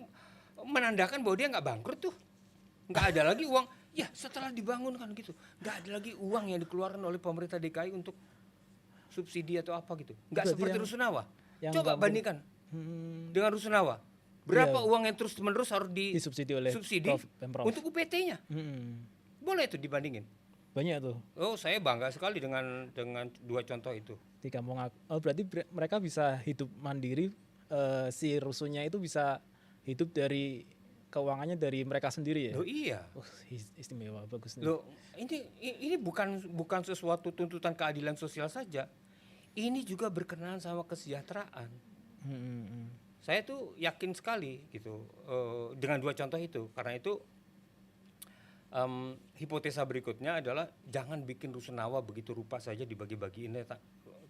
Speaker 1: menandakan bahwa dia nggak bangkrut tuh, nggak ada lagi uang. Ya setelah dibangun kan gitu, nggak ada lagi uang yang dikeluarkan oleh pemerintah DKI untuk subsidi atau apa gitu. Nggak seperti rusunawa. Coba bandingkan dengan rusunawa. Berapa uang yang terus menerus harus
Speaker 2: disubsidi oleh
Speaker 1: Pemprov untuk UPT-nya? Boleh itu dibandingin.
Speaker 2: Banyak tuh.
Speaker 1: Oh saya bangga sekali dengan dua contoh itu.
Speaker 2: Di kampung berarti mereka bisa hidup mandiri, si rusunnya itu bisa hidup dari keuangannya dari mereka sendiri ya.
Speaker 1: Loh iya.
Speaker 2: Istimewa, bagus nih.
Speaker 1: Loh ini bukan sesuatu tuntutan keadilan sosial saja. Ini juga berkenaan sama kesejahteraan. Saya tuh yakin sekali gitu dengan dua contoh itu. Karena itu hipotesa berikutnya adalah jangan bikin rusunawa begitu rupa saja dibagi-bagiin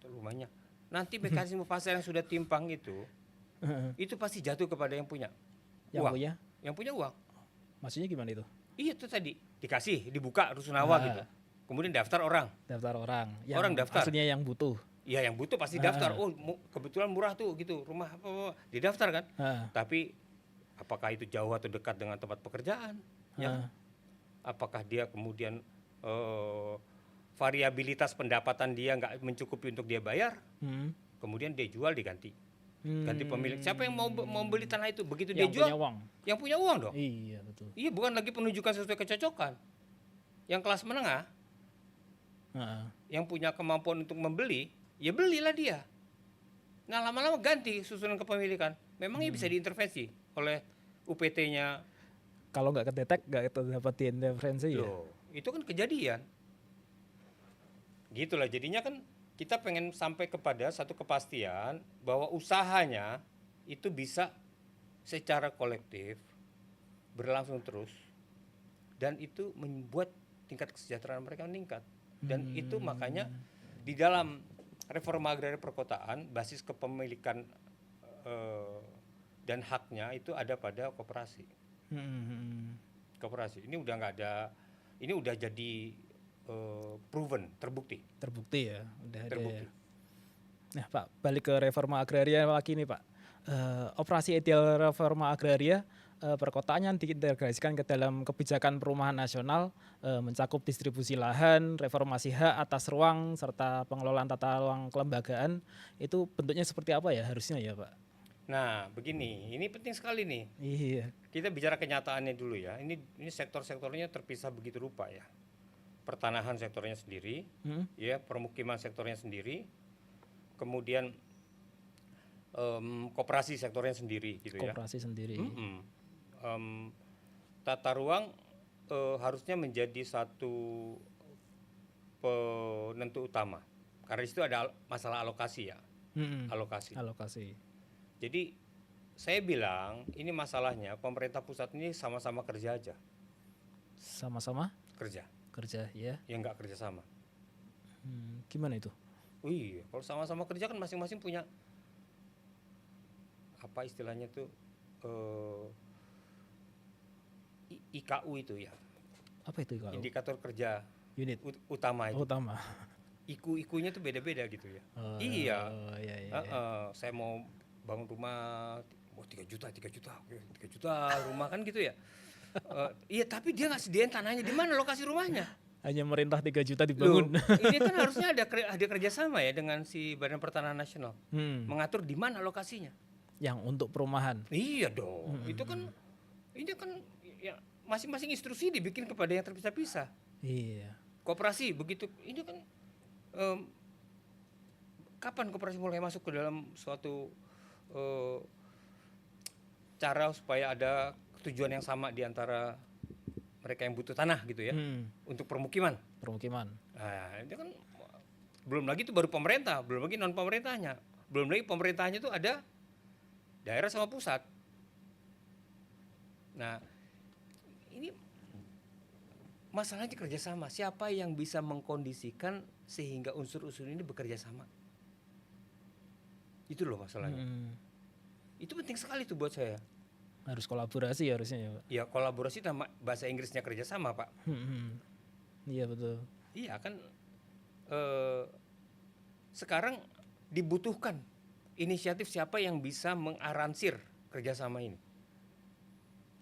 Speaker 1: rumahnya. Nanti mekanisme pasar yang sudah timpang itu pasti jatuh kepada yang punya uang. Yang punya uang.
Speaker 2: Maksudnya gimana itu?
Speaker 1: Iya itu tadi dibuka rusunawa gitu. kemudian daftar orang.
Speaker 2: Daftar orang. Yang
Speaker 1: Orang daftar.
Speaker 2: Aslinya yang butuh.
Speaker 1: Ya yang butuh pasti daftar. Oh kebetulan murah tuh gitu rumah apa didaftar kan. Tapi apakah itu jauh atau dekat dengan tempat pekerjaan? Ya. Apakah dia kemudian variabilitas pendapatan dia nggak mencukupi untuk dia bayar? Kemudian dia jual diganti. Ganti pemilik. Siapa yang mau beli tanah itu? Begitu dia jual, yang punya uang dong.
Speaker 2: Iya betul.
Speaker 1: Iya, bukan lagi penunjukan sesuai kecocokan. Yang kelas menengah, yang punya kemampuan untuk membeli, ya belilah dia. Nah lama-lama ganti susunan kepemilikan. Memangnya bisa diintervensi oleh UPT-nya.
Speaker 2: Kalau nggak kedetek, nggak dapat diintervensi ya.
Speaker 1: Itu kan kejadian. Gitulah jadinya kan kita pengen sampai kepada satu kepastian bahwa usahanya itu bisa secara kolektif berlangsung terus dan itu membuat tingkat kesejahteraan mereka meningkat. Dan itu makanya di dalam reforma agraria perkotaan basis kepemilikan dan haknya itu ada pada koperasi. Koperasi ini udah nggak ada, ini udah jadi proven, terbukti
Speaker 2: ya, udah
Speaker 1: terbukti.
Speaker 2: Ada ya. Nah Pak, balik ke reforma agraria lagi nih Pak. Operasi ideal reforma agraria perkotaan yang diintegrasikan ke dalam kebijakan perumahan nasional, mencakup distribusi lahan, reformasi hak atas ruang, serta pengelolaan tata ruang kelembagaan. Itu bentuknya seperti apa ya harusnya ya Pak?
Speaker 1: Nah begini, ini penting sekali nih.
Speaker 2: Iya.
Speaker 1: Kita bicara kenyataannya dulu ya. Ini sektor-sektornya terpisah begitu rupa ya. Pertanahan sektornya sendiri, ya, permukiman sektornya sendiri, kemudian koperasi sektornya sendiri, gitu ya.
Speaker 2: Koperasi sendiri.
Speaker 1: Tata ruang harusnya menjadi satu penentu utama, karena di situ ada masalah alokasi ya, alokasi. Jadi saya bilang ini masalahnya pemerintah pusat ini sama-sama kerja aja.
Speaker 2: Sama-sama?
Speaker 1: Kerja
Speaker 2: ya.
Speaker 1: Yang nggak kerja sama.
Speaker 2: Gimana itu?
Speaker 1: Iya, kalau sama-sama kerja kan masing-masing punya apa istilahnya tuh IKU itu ya.
Speaker 2: Apa itu IKU?
Speaker 1: Indikator kerja
Speaker 2: unit
Speaker 1: utama itu.
Speaker 2: Utama.
Speaker 1: IKU-nya tuh beda-beda gitu ya. Iya. Saya mau bangun rumah 3 juta rumah kan gitu ya. Iya, tapi dia nggak sediain tanahnya. Di mana lokasi rumahnya?
Speaker 2: Hanya merintah 3 juta dibangun.
Speaker 1: Ini kan harusnya ada kerjasama ya dengan si Badan Pertanahan Nasional, mengatur di mana lokasinya.
Speaker 2: Yang untuk perumahan.
Speaker 1: Iya dong. Itu kan ini kan ya, masing-masing instruksi dibikin kepada yang terpisah-pisah.
Speaker 2: Iya.
Speaker 1: Koperasi begitu. Ini kan kapan koperasi mulai masuk ke dalam suatu cara supaya ada tujuan yang sama di antara mereka yang butuh tanah gitu ya, untuk permukiman. Nah, itu kan belum lagi itu baru pemerintah, belum lagi non pemerintahnya, belum lagi pemerintahnya itu ada daerah sama pusat. Nah, ini masalahnya kerjasama. Siapa yang bisa mengkondisikan sehingga unsur-unsur ini bekerja sama? Itu loh masalahnya. Itu penting sekali tuh buat saya.
Speaker 2: Harus kolaborasi harusnya ya Pak.
Speaker 1: Ya kolaborasi sama bahasa Inggrisnya kerjasama Pak.
Speaker 2: Iya betul.
Speaker 1: Iya kan sekarang dibutuhkan inisiatif siapa yang bisa mengaransir kerjasama ini.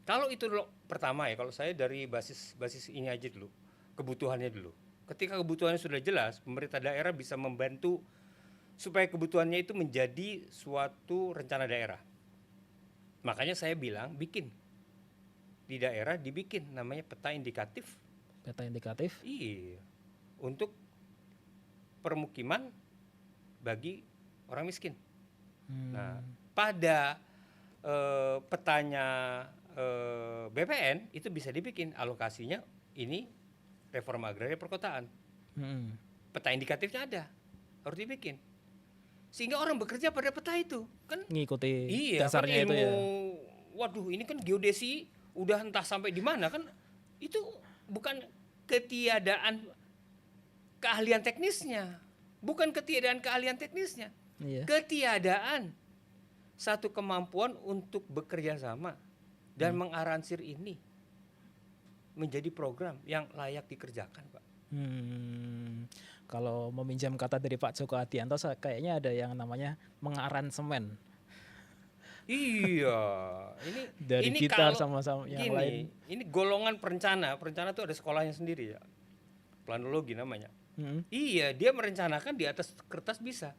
Speaker 1: Kalau itu dulu pertama ya, kalau saya dari basis ini aja dulu, kebutuhannya dulu. Ketika kebutuhannya sudah jelas, pemerintah daerah bisa membantu supaya kebutuhannya itu menjadi suatu rencana daerah. Makanya saya bilang bikin di daerah, dibikin namanya peta indikatif.
Speaker 2: Peta indikatif?
Speaker 1: Iya, untuk permukiman bagi orang miskin. Nah, pada petanya BPN itu bisa dibikin alokasinya ini reforma agraria perkotaan. Peta indikatifnya ada, harus dibikin. Sehingga orang bekerja pada peta itu kan
Speaker 2: ngikuti
Speaker 1: kan
Speaker 2: dasarnya itu ya.
Speaker 1: Waduh, ini kan geodesi udah entah sampai di mana kan, itu bukan ketiadaan keahlian teknisnya,
Speaker 2: Iya.
Speaker 1: Ketiadaan satu kemampuan untuk bekerja sama dan mengaransir ini menjadi program yang layak dikerjakan, Pak.
Speaker 2: Kalau meminjam kata dari Pak Joko Adianto, kayaknya ada yang namanya mengaransemen
Speaker 1: Iya,
Speaker 2: dari
Speaker 1: ini
Speaker 2: gitar
Speaker 1: kalau
Speaker 2: sama yang
Speaker 1: gini,
Speaker 2: lain.
Speaker 1: ini golongan perencana. Perencana tuh ada sekolahnya sendiri ya. Planologi namanya.
Speaker 2: Hmm.
Speaker 1: Iya, dia merencanakan di atas kertas bisa.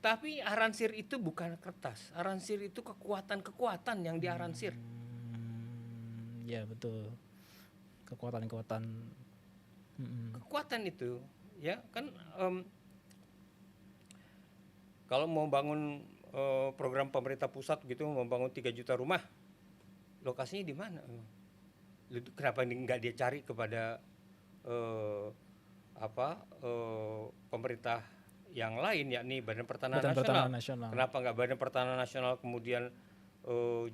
Speaker 1: Tapi aransir itu bukan kertas. Aransir itu kekuatan-kekuatan yang diaransir.
Speaker 2: Ya betul, kekuatan-kekuatan.
Speaker 1: Kekuatan itu, ya kan kalau mau bangun program pemerintah pusat gitu, membangun 3 juta rumah, lokasinya di mana? Kenapa nggak dia cari kepada pemerintah yang lain, yakni Badan Pertanahan
Speaker 2: Badan
Speaker 1: Nasional?
Speaker 2: Pertanahan Nasional.
Speaker 1: Kenapa nggak Badan Pertanahan Nasional kemudian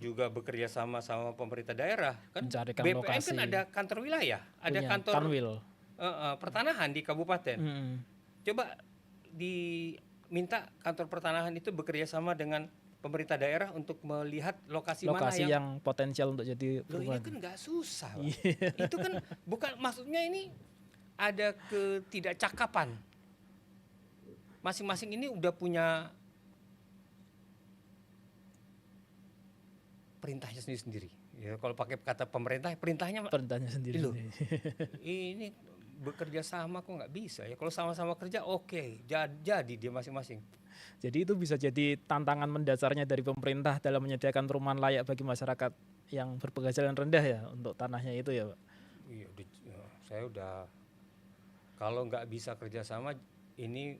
Speaker 1: juga bekerja sama pemerintah daerah? Kan
Speaker 2: Mencarikan
Speaker 1: BPN
Speaker 2: lokasi.
Speaker 1: kan ada kantor wilayah, ada
Speaker 2: Punya
Speaker 1: kantor
Speaker 2: Kanwil.
Speaker 1: pertanahan di kabupaten.
Speaker 2: Mm-mm.
Speaker 1: Coba diminta kantor pertanahan itu bekerja sama dengan pemerintah daerah untuk melihat lokasi mana
Speaker 2: Lokasi yang potensial untuk jadi
Speaker 1: Loh, ini
Speaker 2: perumahan.
Speaker 1: kan nggak susah, Pak. Itu kan bukan, maksudnya ini ada ketidakcakapan. Masing-masing ini udah punya perintahnya sendiri-sendiri. Ya, kalau pakai kata pemerintah, perintahnya
Speaker 2: Perintahnya sendiri.
Speaker 1: Loh, ini bekerja sama kok nggak bisa ya. Kalau sama-sama kerja oke, jadi dia masing-masing.
Speaker 2: Jadi itu bisa jadi tantangan mendasarnya dari pemerintah dalam menyediakan perumahan layak bagi masyarakat yang berpenghasilan rendah ya untuk tanahnya itu ya, Pak.
Speaker 1: Iya, saya udah, kalau nggak bisa kerjasama ini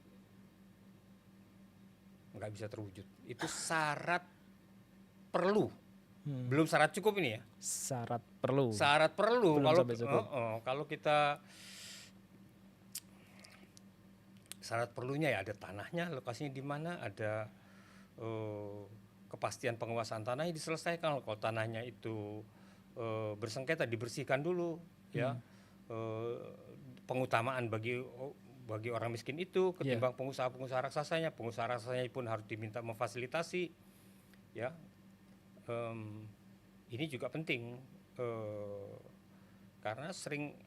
Speaker 1: nggak bisa terwujud. Itu syarat perlu, belum syarat cukup ini ya.
Speaker 2: Syarat perlu.
Speaker 1: Syarat perlu.
Speaker 2: Belum
Speaker 1: Kalau
Speaker 2: sampai cukup.
Speaker 1: kalau kita syarat perlunya ya ada tanahnya, lokasinya di mana, ada kepastian penguasaan tanahnya diselesaikan. Kalau tanahnya itu bersengketa dibersihkan dulu, ya. Pengutamaan bagi orang miskin itu ketimbang pengusaha-pengusaha raksasanya. Pengusaha raksasanya pun harus diminta memfasilitasi, ya. Ini juga penting karena sering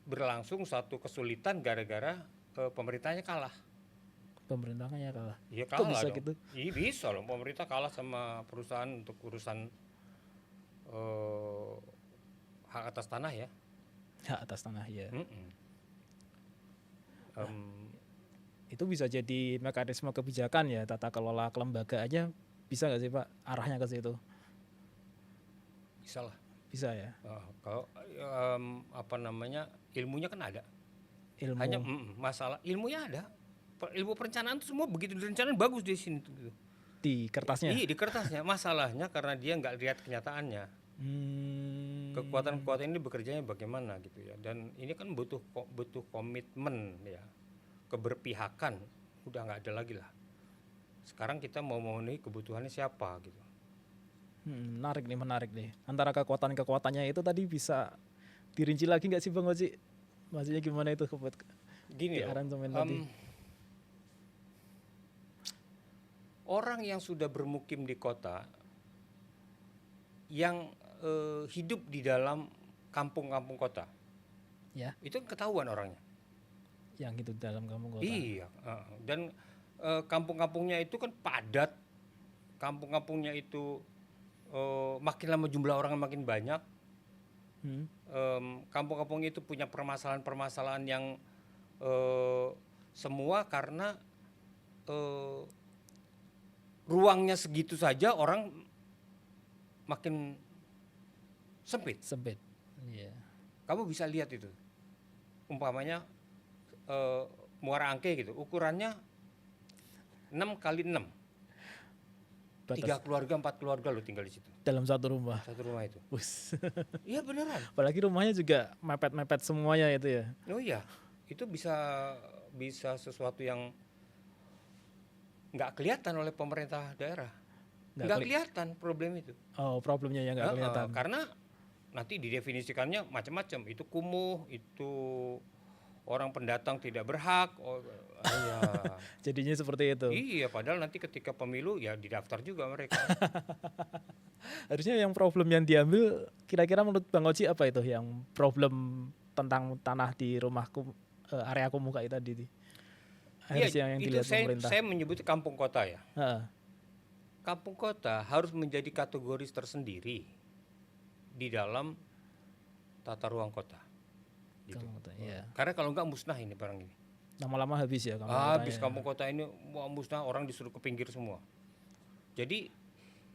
Speaker 1: berlangsung suatu kesulitan gara-gara pemerintahnya kalah.
Speaker 2: Pemerintahnya kalah.
Speaker 1: Iya
Speaker 2: Kok
Speaker 1: kalah
Speaker 2: bisa
Speaker 1: dong.
Speaker 2: gitu?
Speaker 1: Iya bisa loh, pemerintah kalah sama perusahaan untuk urusan hak atas tanah ya.
Speaker 2: Hak atas tanah ya.
Speaker 1: Em,
Speaker 2: Itu bisa jadi mekanisme kebijakan ya, tata kelola kelembagaannya bisa nggak sih Pak arahnya ke situ?
Speaker 1: bisa lah.
Speaker 2: Bisa ya.
Speaker 1: Kalau ilmunya kan ada.
Speaker 2: Ilmu.
Speaker 1: Hanya masalah ilmunya ada. Ilmu perencanaan itu semua begitu direncanain bagus di sini gitu.
Speaker 2: Di kertasnya.
Speaker 1: Iya di kertasnya. Masalahnya karena dia nggak lihat kenyataannya. Kekuatan-kekuatan ini bekerjanya bagaimana gitu ya. Dan ini kan butuh komitmen ya, keberpihakan. Udah nggak ada lagi lah. Sekarang kita mau memenuhi kebutuhannya siapa gitu.
Speaker 2: Menarik nih. Antara kekuatan-kekuatannya itu tadi bisa dirinci lagi nggak sih Bang Oci? Maksudnya gimana itu
Speaker 1: Gini loh,
Speaker 2: aransemen tadi?
Speaker 1: orang yang sudah bermukim di kota, yang hidup di dalam kampung-kampung kota,
Speaker 2: Ya.
Speaker 1: itu ketahuan orangnya.
Speaker 2: Yang itu dalam kampung kota.
Speaker 1: Iya, dan kampung-kampungnya itu kan padat, kampung-kampungnya itu makin lama jumlah orang makin banyak. Kampung-kampung itu punya permasalahan-permasalahan yang semua karena ruangnya segitu saja orang makin sempit.
Speaker 2: Iya.
Speaker 1: Kamu bisa lihat itu, umpamanya Muara Angke gitu, ukurannya 6 kali 6. 3 keluarga, 4 keluarga lo tinggal di situ.
Speaker 2: Dalam satu rumah.
Speaker 1: Satu rumah itu. Iya beneran.
Speaker 2: Apalagi rumahnya juga mepet-mepet semuanya itu ya.
Speaker 1: Oh iya, itu bisa sesuatu yang nggak kelihatan oleh pemerintah daerah. Nggak kelihatan problem itu.
Speaker 2: Oh, problemnya yang nggak kelihatan.
Speaker 1: Karena nanti didefinisikannya macam-macam. Itu kumuh, itu orang pendatang tidak berhak. Ya.
Speaker 2: Jadinya seperti itu.
Speaker 1: Iya, padahal nanti ketika pemilu ya didaftar juga mereka.
Speaker 2: Harusnya yang problem yang diambil kira-kira menurut Bang Oci apa itu yang problem tentang tanah di rumahku area Komuka itu tadi.
Speaker 1: Iya,
Speaker 2: Harusnya yang
Speaker 1: itu
Speaker 2: dilihat pemerintah.
Speaker 1: saya menyebut kampung kota ya.
Speaker 2: Heeh.
Speaker 1: Kampung kota harus menjadi kategori tersendiri di dalam tata ruang kota. Gitu.
Speaker 2: Kampung kota, iya.
Speaker 1: Karena kalau enggak musnah ini barang ini.
Speaker 2: Lama-lama habis ya kampung
Speaker 1: Habis
Speaker 2: kotanya.
Speaker 1: kampung kota ini musnah, orang disuruh ke pinggir semua. Jadi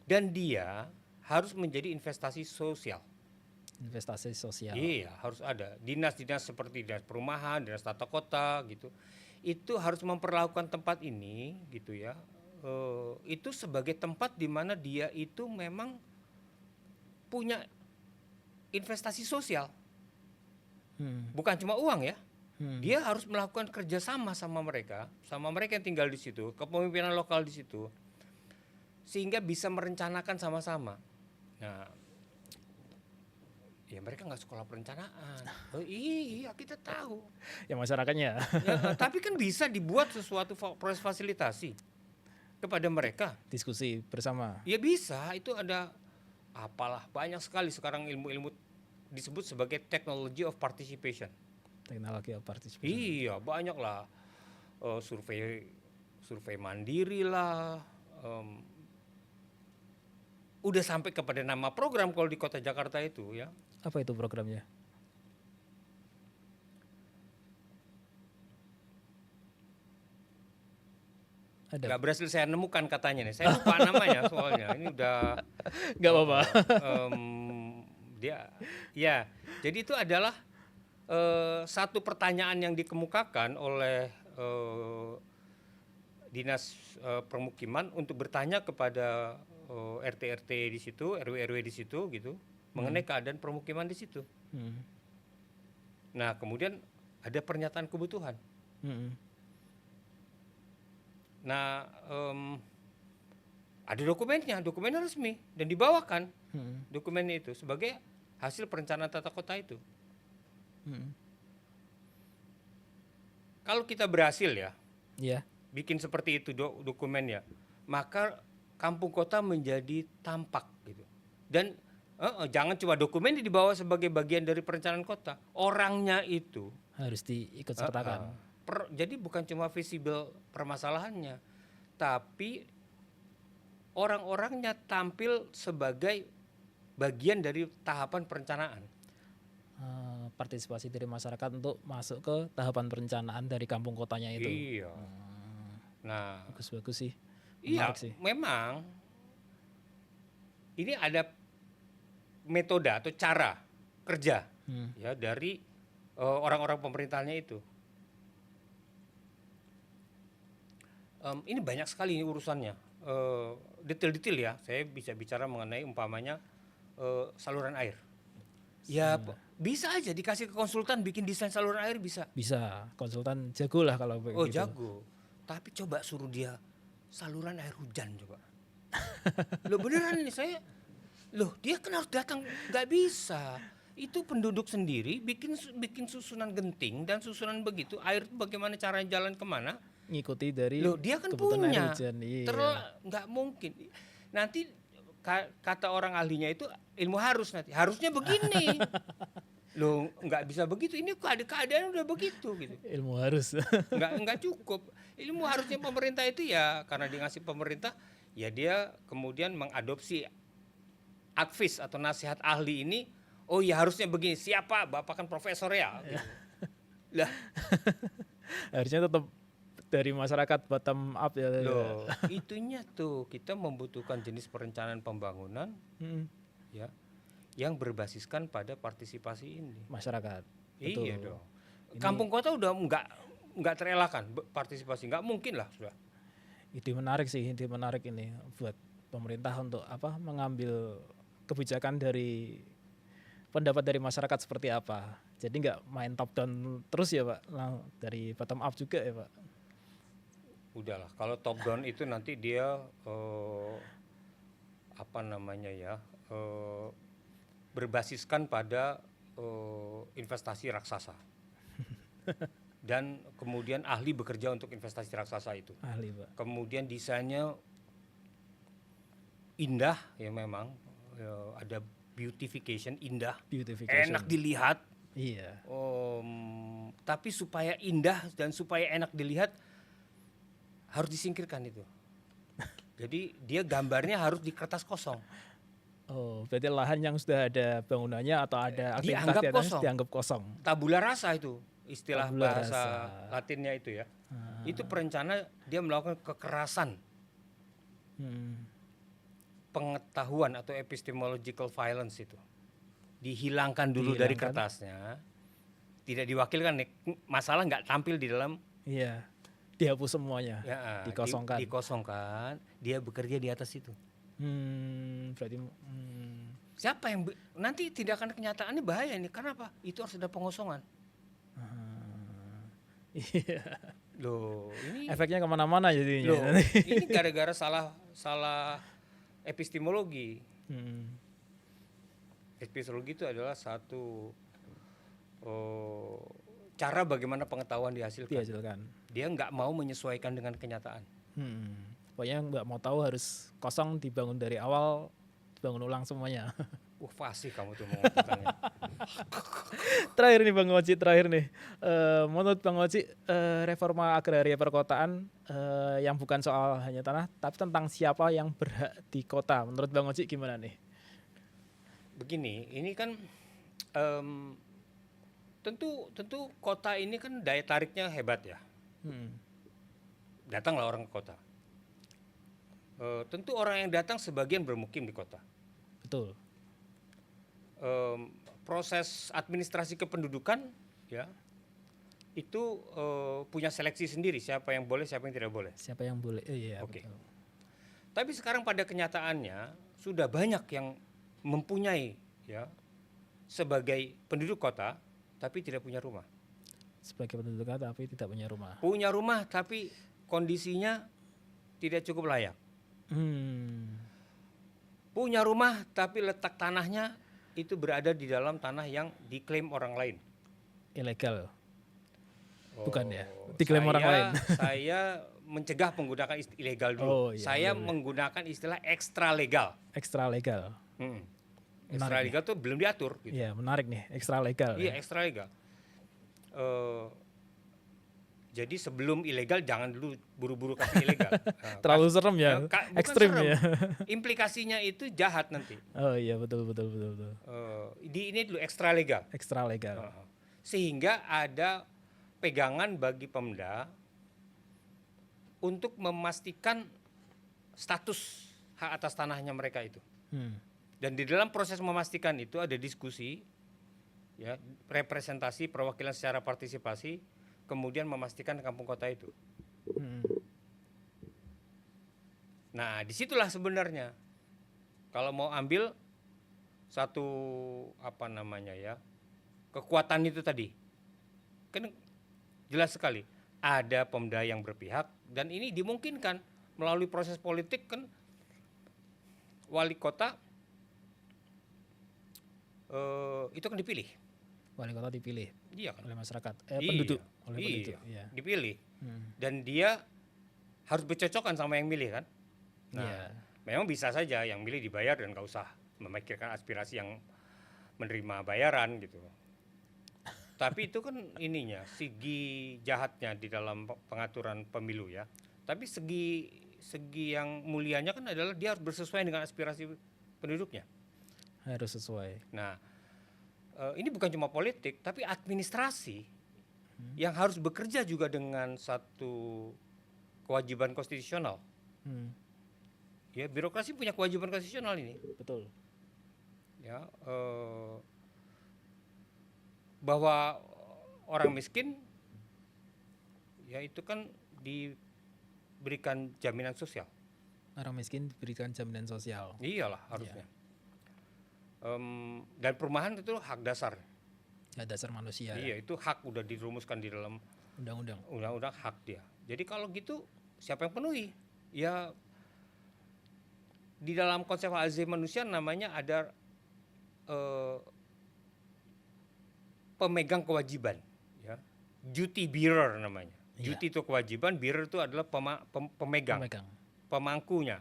Speaker 1: dan dia harus menjadi investasi sosial.
Speaker 2: Investasi sosial.
Speaker 1: Iya, harus ada. Dinas-dinas seperti dinas perumahan, dinas tata kota gitu. Itu harus memperlakukan tempat ini gitu ya. Itu sebagai tempat di mana dia itu memang punya investasi sosial. Bukan cuma uang ya. Dia harus melakukan kerjasama sama mereka yang tinggal di situ, kepemimpinan lokal di situ, sehingga bisa merencanakan sama-sama. Nah, ya mereka nggak sekolah perencanaan. Oh, iya kita tahu.
Speaker 2: Ya masyarakatnya.
Speaker 1: Ya, tapi kan bisa dibuat sesuatu proses fasilitasi kepada mereka.
Speaker 2: Diskusi bersama.
Speaker 1: Ya bisa, itu ada apalah banyak sekali sekarang ilmu-ilmu disebut sebagai technology of participation.
Speaker 2: Teknologi partisipasi.
Speaker 1: Iya, banyak lah. Survei mandiri lah. Udah sampai kepada nama program kalau di Kota Jakarta itu ya.
Speaker 2: Apa itu programnya? Ada.
Speaker 1: Gak berhasil saya nemukan katanya nih. Saya lupa namanya soalnya. Ini udah
Speaker 2: Nggak apa-apa.
Speaker 1: Dia ya. Jadi itu adalah satu pertanyaan yang dikemukakan oleh dinas permukiman untuk bertanya kepada RT-RT di situ, RW-RW di situ gitu, mengenai keadaan permukiman di situ. Nah, kemudian ada pernyataan kebutuhan. Nah, ada dokumennya resmi dan dibawakan dokumennya itu sebagai hasil perencanaan tata kota itu. Kalau kita berhasil ya, bikin seperti itu dokumennya, maka kampung kota menjadi tampak gitu. Dan jangan cuma dokumennya dibawa sebagai bagian dari perencanaan kota, orangnya itu
Speaker 2: harus diikut sertakan.
Speaker 1: Jadi bukan cuma visible permasalahannya, tapi orang-orangnya tampil sebagai bagian dari tahapan perencanaan.
Speaker 2: Partisipasi dari masyarakat untuk masuk ke tahapan perencanaan dari kampung kotanya itu.
Speaker 1: Iya. Nah,
Speaker 2: bagus sih.
Speaker 1: Iya,
Speaker 2: sih.
Speaker 1: memang ini ada metode atau cara kerja ya dari orang-orang pemerintahnya itu. Ini banyak sekali ini urusannya, detail-detail ya. Saya bisa bicara mengenai umpamanya saluran air. Ya bisa aja dikasih ke konsultan bikin desain saluran air bisa.
Speaker 2: Bisa, konsultan jago lah kalau begitu.
Speaker 1: Oh jago, tapi coba suruh dia saluran air hujan coba. Loh beneran nih saya, dia kan harus datang, nggak bisa. Itu penduduk sendiri bikin susunan genting dan susunan begitu, air bagaimana caranya jalan kemana.
Speaker 2: Ngikuti dari
Speaker 1: dia kan
Speaker 2: kebutuhan
Speaker 1: punya,
Speaker 2: air hujan. Iya.
Speaker 1: nggak mungkin. Nanti kata orang ahlinya itu ilmu harusnya begini. Loh nggak bisa begitu, ini keadaan udah begitu gitu.
Speaker 2: Ilmu harus.
Speaker 1: nggak cukup. Ilmu harusnya pemerintah itu ya karena dia ngasih pemerintah, ya dia kemudian mengadopsi advis atau nasihat ahli ini. Oh ya harusnya begini, siapa? Bapak kan profesor ya. Gitu. Lah
Speaker 2: harusnya tetap dari masyarakat bottom up ya.
Speaker 1: Loh, itunya tuh kita membutuhkan jenis perencanaan pembangunan ya yang berbasiskan pada partisipasi ini.
Speaker 2: Masyarakat.
Speaker 1: Iya
Speaker 2: Betul.
Speaker 1: dong. Kampung kota udah nggak terelakkan partisipasi, nggak mungkin lah sudah.
Speaker 2: Ide menarik ini buat pemerintah untuk mengambil kebijakan dari pendapat dari masyarakat seperti apa. Jadi nggak main top down terus ya Pak, dari bottom up juga ya Pak.
Speaker 1: Udahlah, kalau top down itu nanti dia berbasiskan pada investasi raksasa. Dan kemudian ahli bekerja untuk investasi raksasa itu.
Speaker 2: Ahli Pak.
Speaker 1: Kemudian desainnya indah ya memang, ada beautification, indah, enak dilihat,
Speaker 2: Iya.
Speaker 1: Tapi supaya indah dan supaya enak dilihat harus disingkirkan itu. Jadi dia gambarnya harus di kertas kosong.
Speaker 2: Oh, berarti lahan yang sudah ada bangunannya atau ada aktivitas
Speaker 1: Dianggap
Speaker 2: di atasnya
Speaker 1: kosong.
Speaker 2: dianggap kosong.
Speaker 1: Tabula rasa itu istilah
Speaker 2: Tabula
Speaker 1: bahasa
Speaker 2: rasa.
Speaker 1: Latinnya itu ya. Itu perencana dia melakukan kekerasan pengetahuan atau epistemological violence itu. Dihilangkan dulu dari kertasnya. Tidak diwakilkan nih. Masalah nggak tampil di dalam.
Speaker 2: Iya. Dihapus semuanya.
Speaker 1: Ya,
Speaker 2: dikosongkan.
Speaker 1: Dikosongkan. Dia bekerja di atas itu.
Speaker 2: Berarti
Speaker 1: Siapa yang nanti tindakan kenyataannya bahaya nih. Karena apa? Itu harus ada pengosongan.
Speaker 2: Iya.
Speaker 1: Loh, ini
Speaker 2: efeknya kemana-mana jadinya.
Speaker 1: loh, ini gara-gara salah epistemologi. Epistemologi itu adalah satu cara bagaimana pengetahuan dihasilkan. Dia nggak mau menyesuaikan dengan kenyataan.
Speaker 2: Pokoknya nggak mau tahu, harus kosong, dibangun dari awal, dibangun ulang semuanya.
Speaker 1: Fasih kamu tuh mengatakannya.
Speaker 2: Terakhir nih Bang Oci, menurut Bang Oci, reforma agraria perkotaan yang bukan soal hanya tanah, tapi tentang siapa yang berhak di kota. Menurut Bang Oci gimana nih?
Speaker 1: Begini, ini kan tentu kota ini kan daya tariknya hebat ya. Datanglah orang ke kota. Tentu orang yang datang sebagian bermukim di kota.
Speaker 2: Betul.
Speaker 1: Proses administrasi kependudukan ya itu punya seleksi sendiri, siapa yang boleh, siapa yang tidak boleh.
Speaker 2: Siapa yang boleh? Iya.
Speaker 1: Oke.
Speaker 2: Betul.
Speaker 1: Tapi sekarang pada kenyataannya sudah banyak yang mempunyai ya sebagai penduduk kota tapi tidak punya rumah.
Speaker 2: Sebagai penduduk kota tapi tidak punya rumah.
Speaker 1: Punya rumah tapi kondisinya tidak cukup layak. Punya rumah tapi letak tanahnya itu berada di dalam tanah yang diklaim orang lain.
Speaker 2: Ilegal. Bukan ya? Diklaim orang lain.
Speaker 1: Saya mencegah penggunaan ilegal dulu.
Speaker 2: Iya,
Speaker 1: saya menggunakan istilah ekstra legal.
Speaker 2: Ekstra legal.
Speaker 1: Ekstra legal itu belum diatur. Gitu.
Speaker 2: Iya, menarik nih, ekstra legal.
Speaker 1: Iya, ekstra legal. Jadi sebelum ilegal jangan dulu buru-buru kasih ilegal.
Speaker 2: Terlalu serem ya, ekstrim ya.
Speaker 1: Implikasinya itu jahat nanti.
Speaker 2: Oh iya, betul.
Speaker 1: Ini dulu ekstra legal.
Speaker 2: Ekstra legal.
Speaker 1: Sehingga ada pegangan bagi Pemda untuk memastikan status hak atas tanahnya mereka itu. Dan di dalam proses memastikan itu ada diskusi, ya, representasi, perwakilan secara partisipasi, kemudian memastikan kampung kota itu. Nah, disitulah sebenarnya kalau mau ambil satu kekuatan itu tadi, kan jelas sekali ada Pemda yang berpihak dan ini dimungkinkan melalui proses politik kan wali kota itu kan dipilih.
Speaker 2: Wali kota dipilih.
Speaker 1: Iya kan?
Speaker 2: Oleh masyarakat, penduduk. Oleh penduduk.
Speaker 1: Iya. Dipilih. Dan dia harus bercocokan sama yang milih kan. Nah, memang bisa saja yang milih dibayar dan nggak usah memikirkan aspirasi yang menerima bayaran gitu. Tapi itu kan segi jahatnya di dalam pengaturan pemilu ya. Tapi segi yang mulianya kan adalah dia harus bersesuaian dengan aspirasi penduduknya.
Speaker 2: Harus sesuai.
Speaker 1: Nah, ini bukan cuma politik, tapi administrasi yang harus bekerja juga dengan satu kewajiban konstitusional. Ya, birokrasi punya kewajiban konstitusional ini.
Speaker 2: Betul.
Speaker 1: Ya, bahwa orang miskin, ya itu kan diberikan jaminan sosial.
Speaker 2: Orang miskin diberikan jaminan sosial.
Speaker 1: Iyalah harusnya. Dan perumahan itu hak dasar.
Speaker 2: Hak dasar manusia.
Speaker 1: Iya, itu hak udah dirumuskan di dalam undang-undang hak dia. Jadi kalau gitu siapa yang penuhi? Ya di dalam konsep hak asasi manusia namanya ada pemegang kewajiban, ya. Duty bearer namanya. Duty itu kewajiban, bearer itu adalah pemegang. Pemangkunya.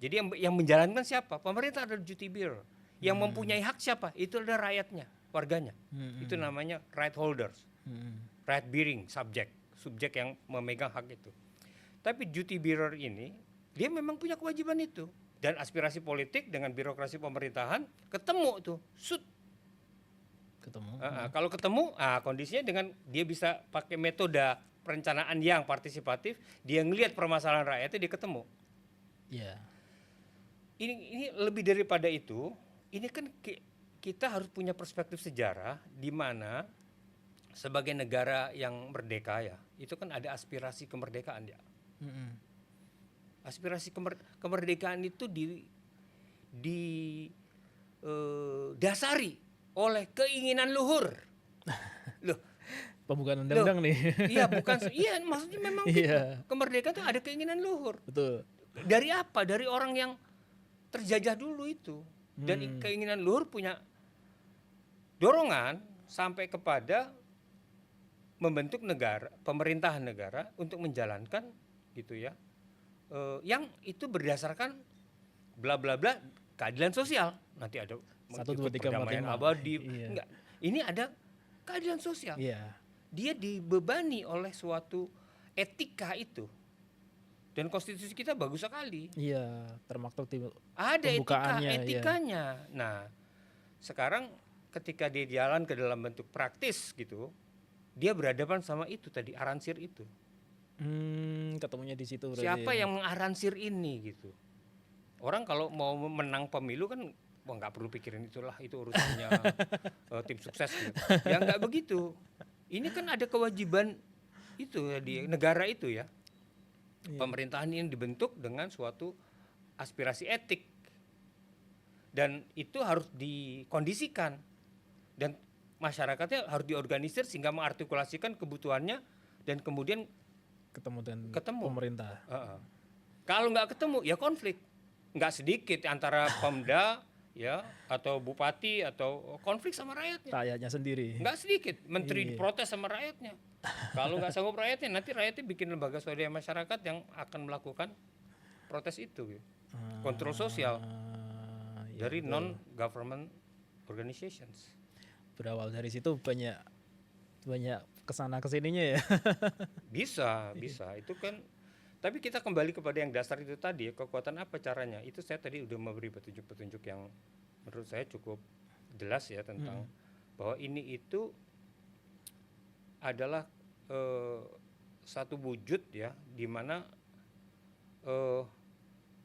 Speaker 1: Jadi yang menjalankan siapa? Pemerintah adalah duty bearer. Yang mempunyai hak siapa? Itu adalah rakyatnya, warganya. Itu namanya right holders, right bearing subjek yang memegang hak itu. Tapi duty bearer ini dia memang punya kewajiban itu, dan aspirasi politik dengan birokrasi pemerintahan ketemu tuh,
Speaker 2: Ketemu.
Speaker 1: kalau ketemu, kondisinya dengan dia bisa pakai metode perencanaan yang partisipatif, dia ngelihat permasalahan rakyatnya, dia ketemu.
Speaker 2: Iya.
Speaker 1: Ini lebih daripada itu, ini kan kita harus punya perspektif sejarah di mana sebagai negara yang merdeka ya, itu kan ada aspirasi kemerdekaan ya. Aspirasi kemerdekaan itu dasari oleh keinginan luhur. Loh,
Speaker 2: Pembukaan undang-undang nih.
Speaker 1: iya maksudnya memang gitu. Kemerdekaan itu ada keinginan luhur.
Speaker 2: Betul.
Speaker 1: Dari apa? Dari orang yang terjajah dulu itu. Dan keinginan luhur punya dorongan sampai kepada membentuk negara, pemerintahan negara untuk menjalankan gitu ya. Yang itu berdasarkan bla bla bla keadilan sosial. Nanti ada
Speaker 2: 1, 2, 3, 4,
Speaker 1: perdamaian
Speaker 2: 5.
Speaker 1: abadi.
Speaker 2: Iya.
Speaker 1: Enggak. Ini ada keadilan sosial.
Speaker 2: Iya.
Speaker 1: Dia dibebani oleh suatu etika itu. Dan konstitusi kita bagus sekali.
Speaker 2: Iya, termaktub di
Speaker 1: Ada
Speaker 2: pembukaannya,
Speaker 1: etikanya. Nah, sekarang ketika dia jalan ke dalam bentuk praktis gitu, dia berhadapan sama itu tadi, aransir itu.
Speaker 2: Ketemunya di situ berarti.
Speaker 1: Siapa yang mengaransir ini gitu? Orang kalau mau menang pemilu kan, wah nggak perlu pikirin itulah, itu urusannya tim sukses gitu. Ya nggak begitu. Ini kan ada kewajiban itu ya, di negara itu ya. Pemerintahan ini dibentuk dengan suatu aspirasi etik, dan itu harus dikondisikan, dan masyarakatnya harus diorganisir sehingga mengartikulasikan kebutuhannya, dan kemudian ketemu
Speaker 2: pemerintah.
Speaker 1: Kalau nggak ketemu ya konflik, nggak sedikit antara Pemda ya atau bupati atau konflik sama rakyatnya.
Speaker 2: Rakyatnya sendiri.
Speaker 1: Nggak sedikit menteri protes sama rakyatnya. Kalau nggak sanggup rakyatnya, nanti rakyatnya bikin lembaga swadaya masyarakat yang akan melakukan protes itu, gitu. Kontrol sosial dari non-government organizations.
Speaker 2: Berawal dari situ banyak kesana kesininya ya.
Speaker 1: Bisa. Itu kan. Tapi kita kembali kepada yang dasar itu tadi, kekuatan apa caranya? Itu saya tadi udah memberi petunjuk-petunjuk yang menurut saya cukup jelas ya tentang bahwa ini itu adalah satu wujud ya, di mana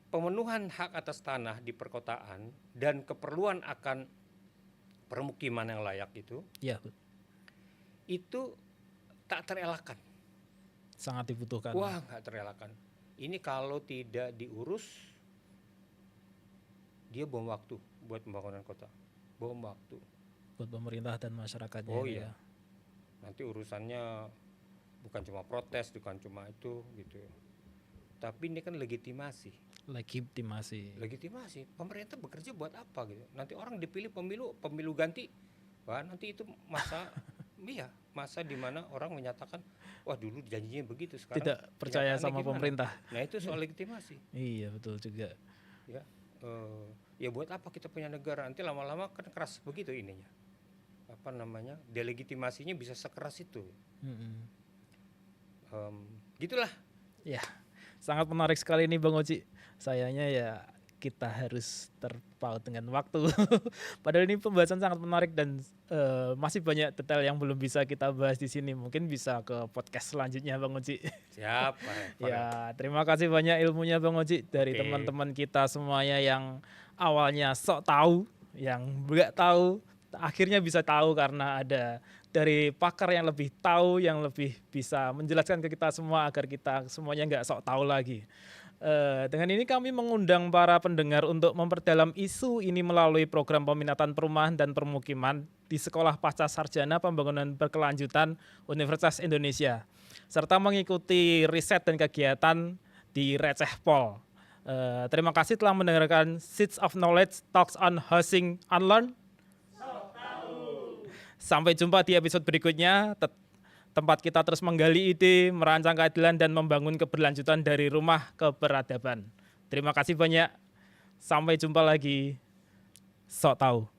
Speaker 1: pemenuhan hak atas tanah di perkotaan dan keperluan akan permukiman yang layak itu tak terelakkan.
Speaker 2: Sangat dibutuhkan.
Speaker 1: Wah, nggak terelakkan. Ini kalau tidak diurus, dia bom waktu buat pembangunan kota, bom waktu
Speaker 2: buat pemerintah dan masyarakatnya.
Speaker 1: Oh iya. Nanti urusannya bukan cuma protes, bukan cuma itu gitu. Tapi ini kan legitimasi. Pemerintah bekerja buat apa gitu? Nanti orang dipilih pemilu ganti, wah nanti itu masa masa di mana orang menyatakan, wah dulu janjinya begitu, sekarang
Speaker 2: tidak percaya sama pemerintah.
Speaker 1: Nah itu soal legitimasi.
Speaker 2: Iya betul juga.
Speaker 1: Ya, ya buat apa kita punya negara? Nanti lama-lama kan keras begitu ininya. Apa namanya? Delegitimasinya bisa sekeras itu. Gitulah.
Speaker 2: Ya, sangat menarik sekali ini Bang Oji. Sayangnya ya kita harus terpaut dengan waktu. Padahal ini pembahasan sangat menarik dan masih banyak detail yang belum bisa kita bahas di sini. Mungkin bisa ke podcast selanjutnya Bang Oji.
Speaker 1: Siap.
Speaker 2: Ya, terima kasih banyak ilmunya Bang Oji dari teman-teman kita semuanya yang awalnya sok tahu, yang nggak tahu, akhirnya bisa tahu karena ada dari pakar yang lebih tahu, yang lebih bisa menjelaskan ke kita semua agar kita semuanya nggak sok tahu lagi. Dengan ini kami mengundang para pendengar untuk memperdalam isu ini melalui program peminatan perumahan dan permukiman di Sekolah Pasca Sarjana Pembangunan Berkelanjutan Universitas Indonesia, serta mengikuti riset dan kegiatan di Recehpol. Terima kasih telah mendengarkan Seeds of Knowledge Talks on Housing Unlearned. Sampai jumpa di episode berikutnya. Tempat kita terus menggali ide, merancang keadilan, dan membangun keberlanjutan dari rumah ke peradaban. Terima kasih banyak. Sampai jumpa lagi. Sok tahu.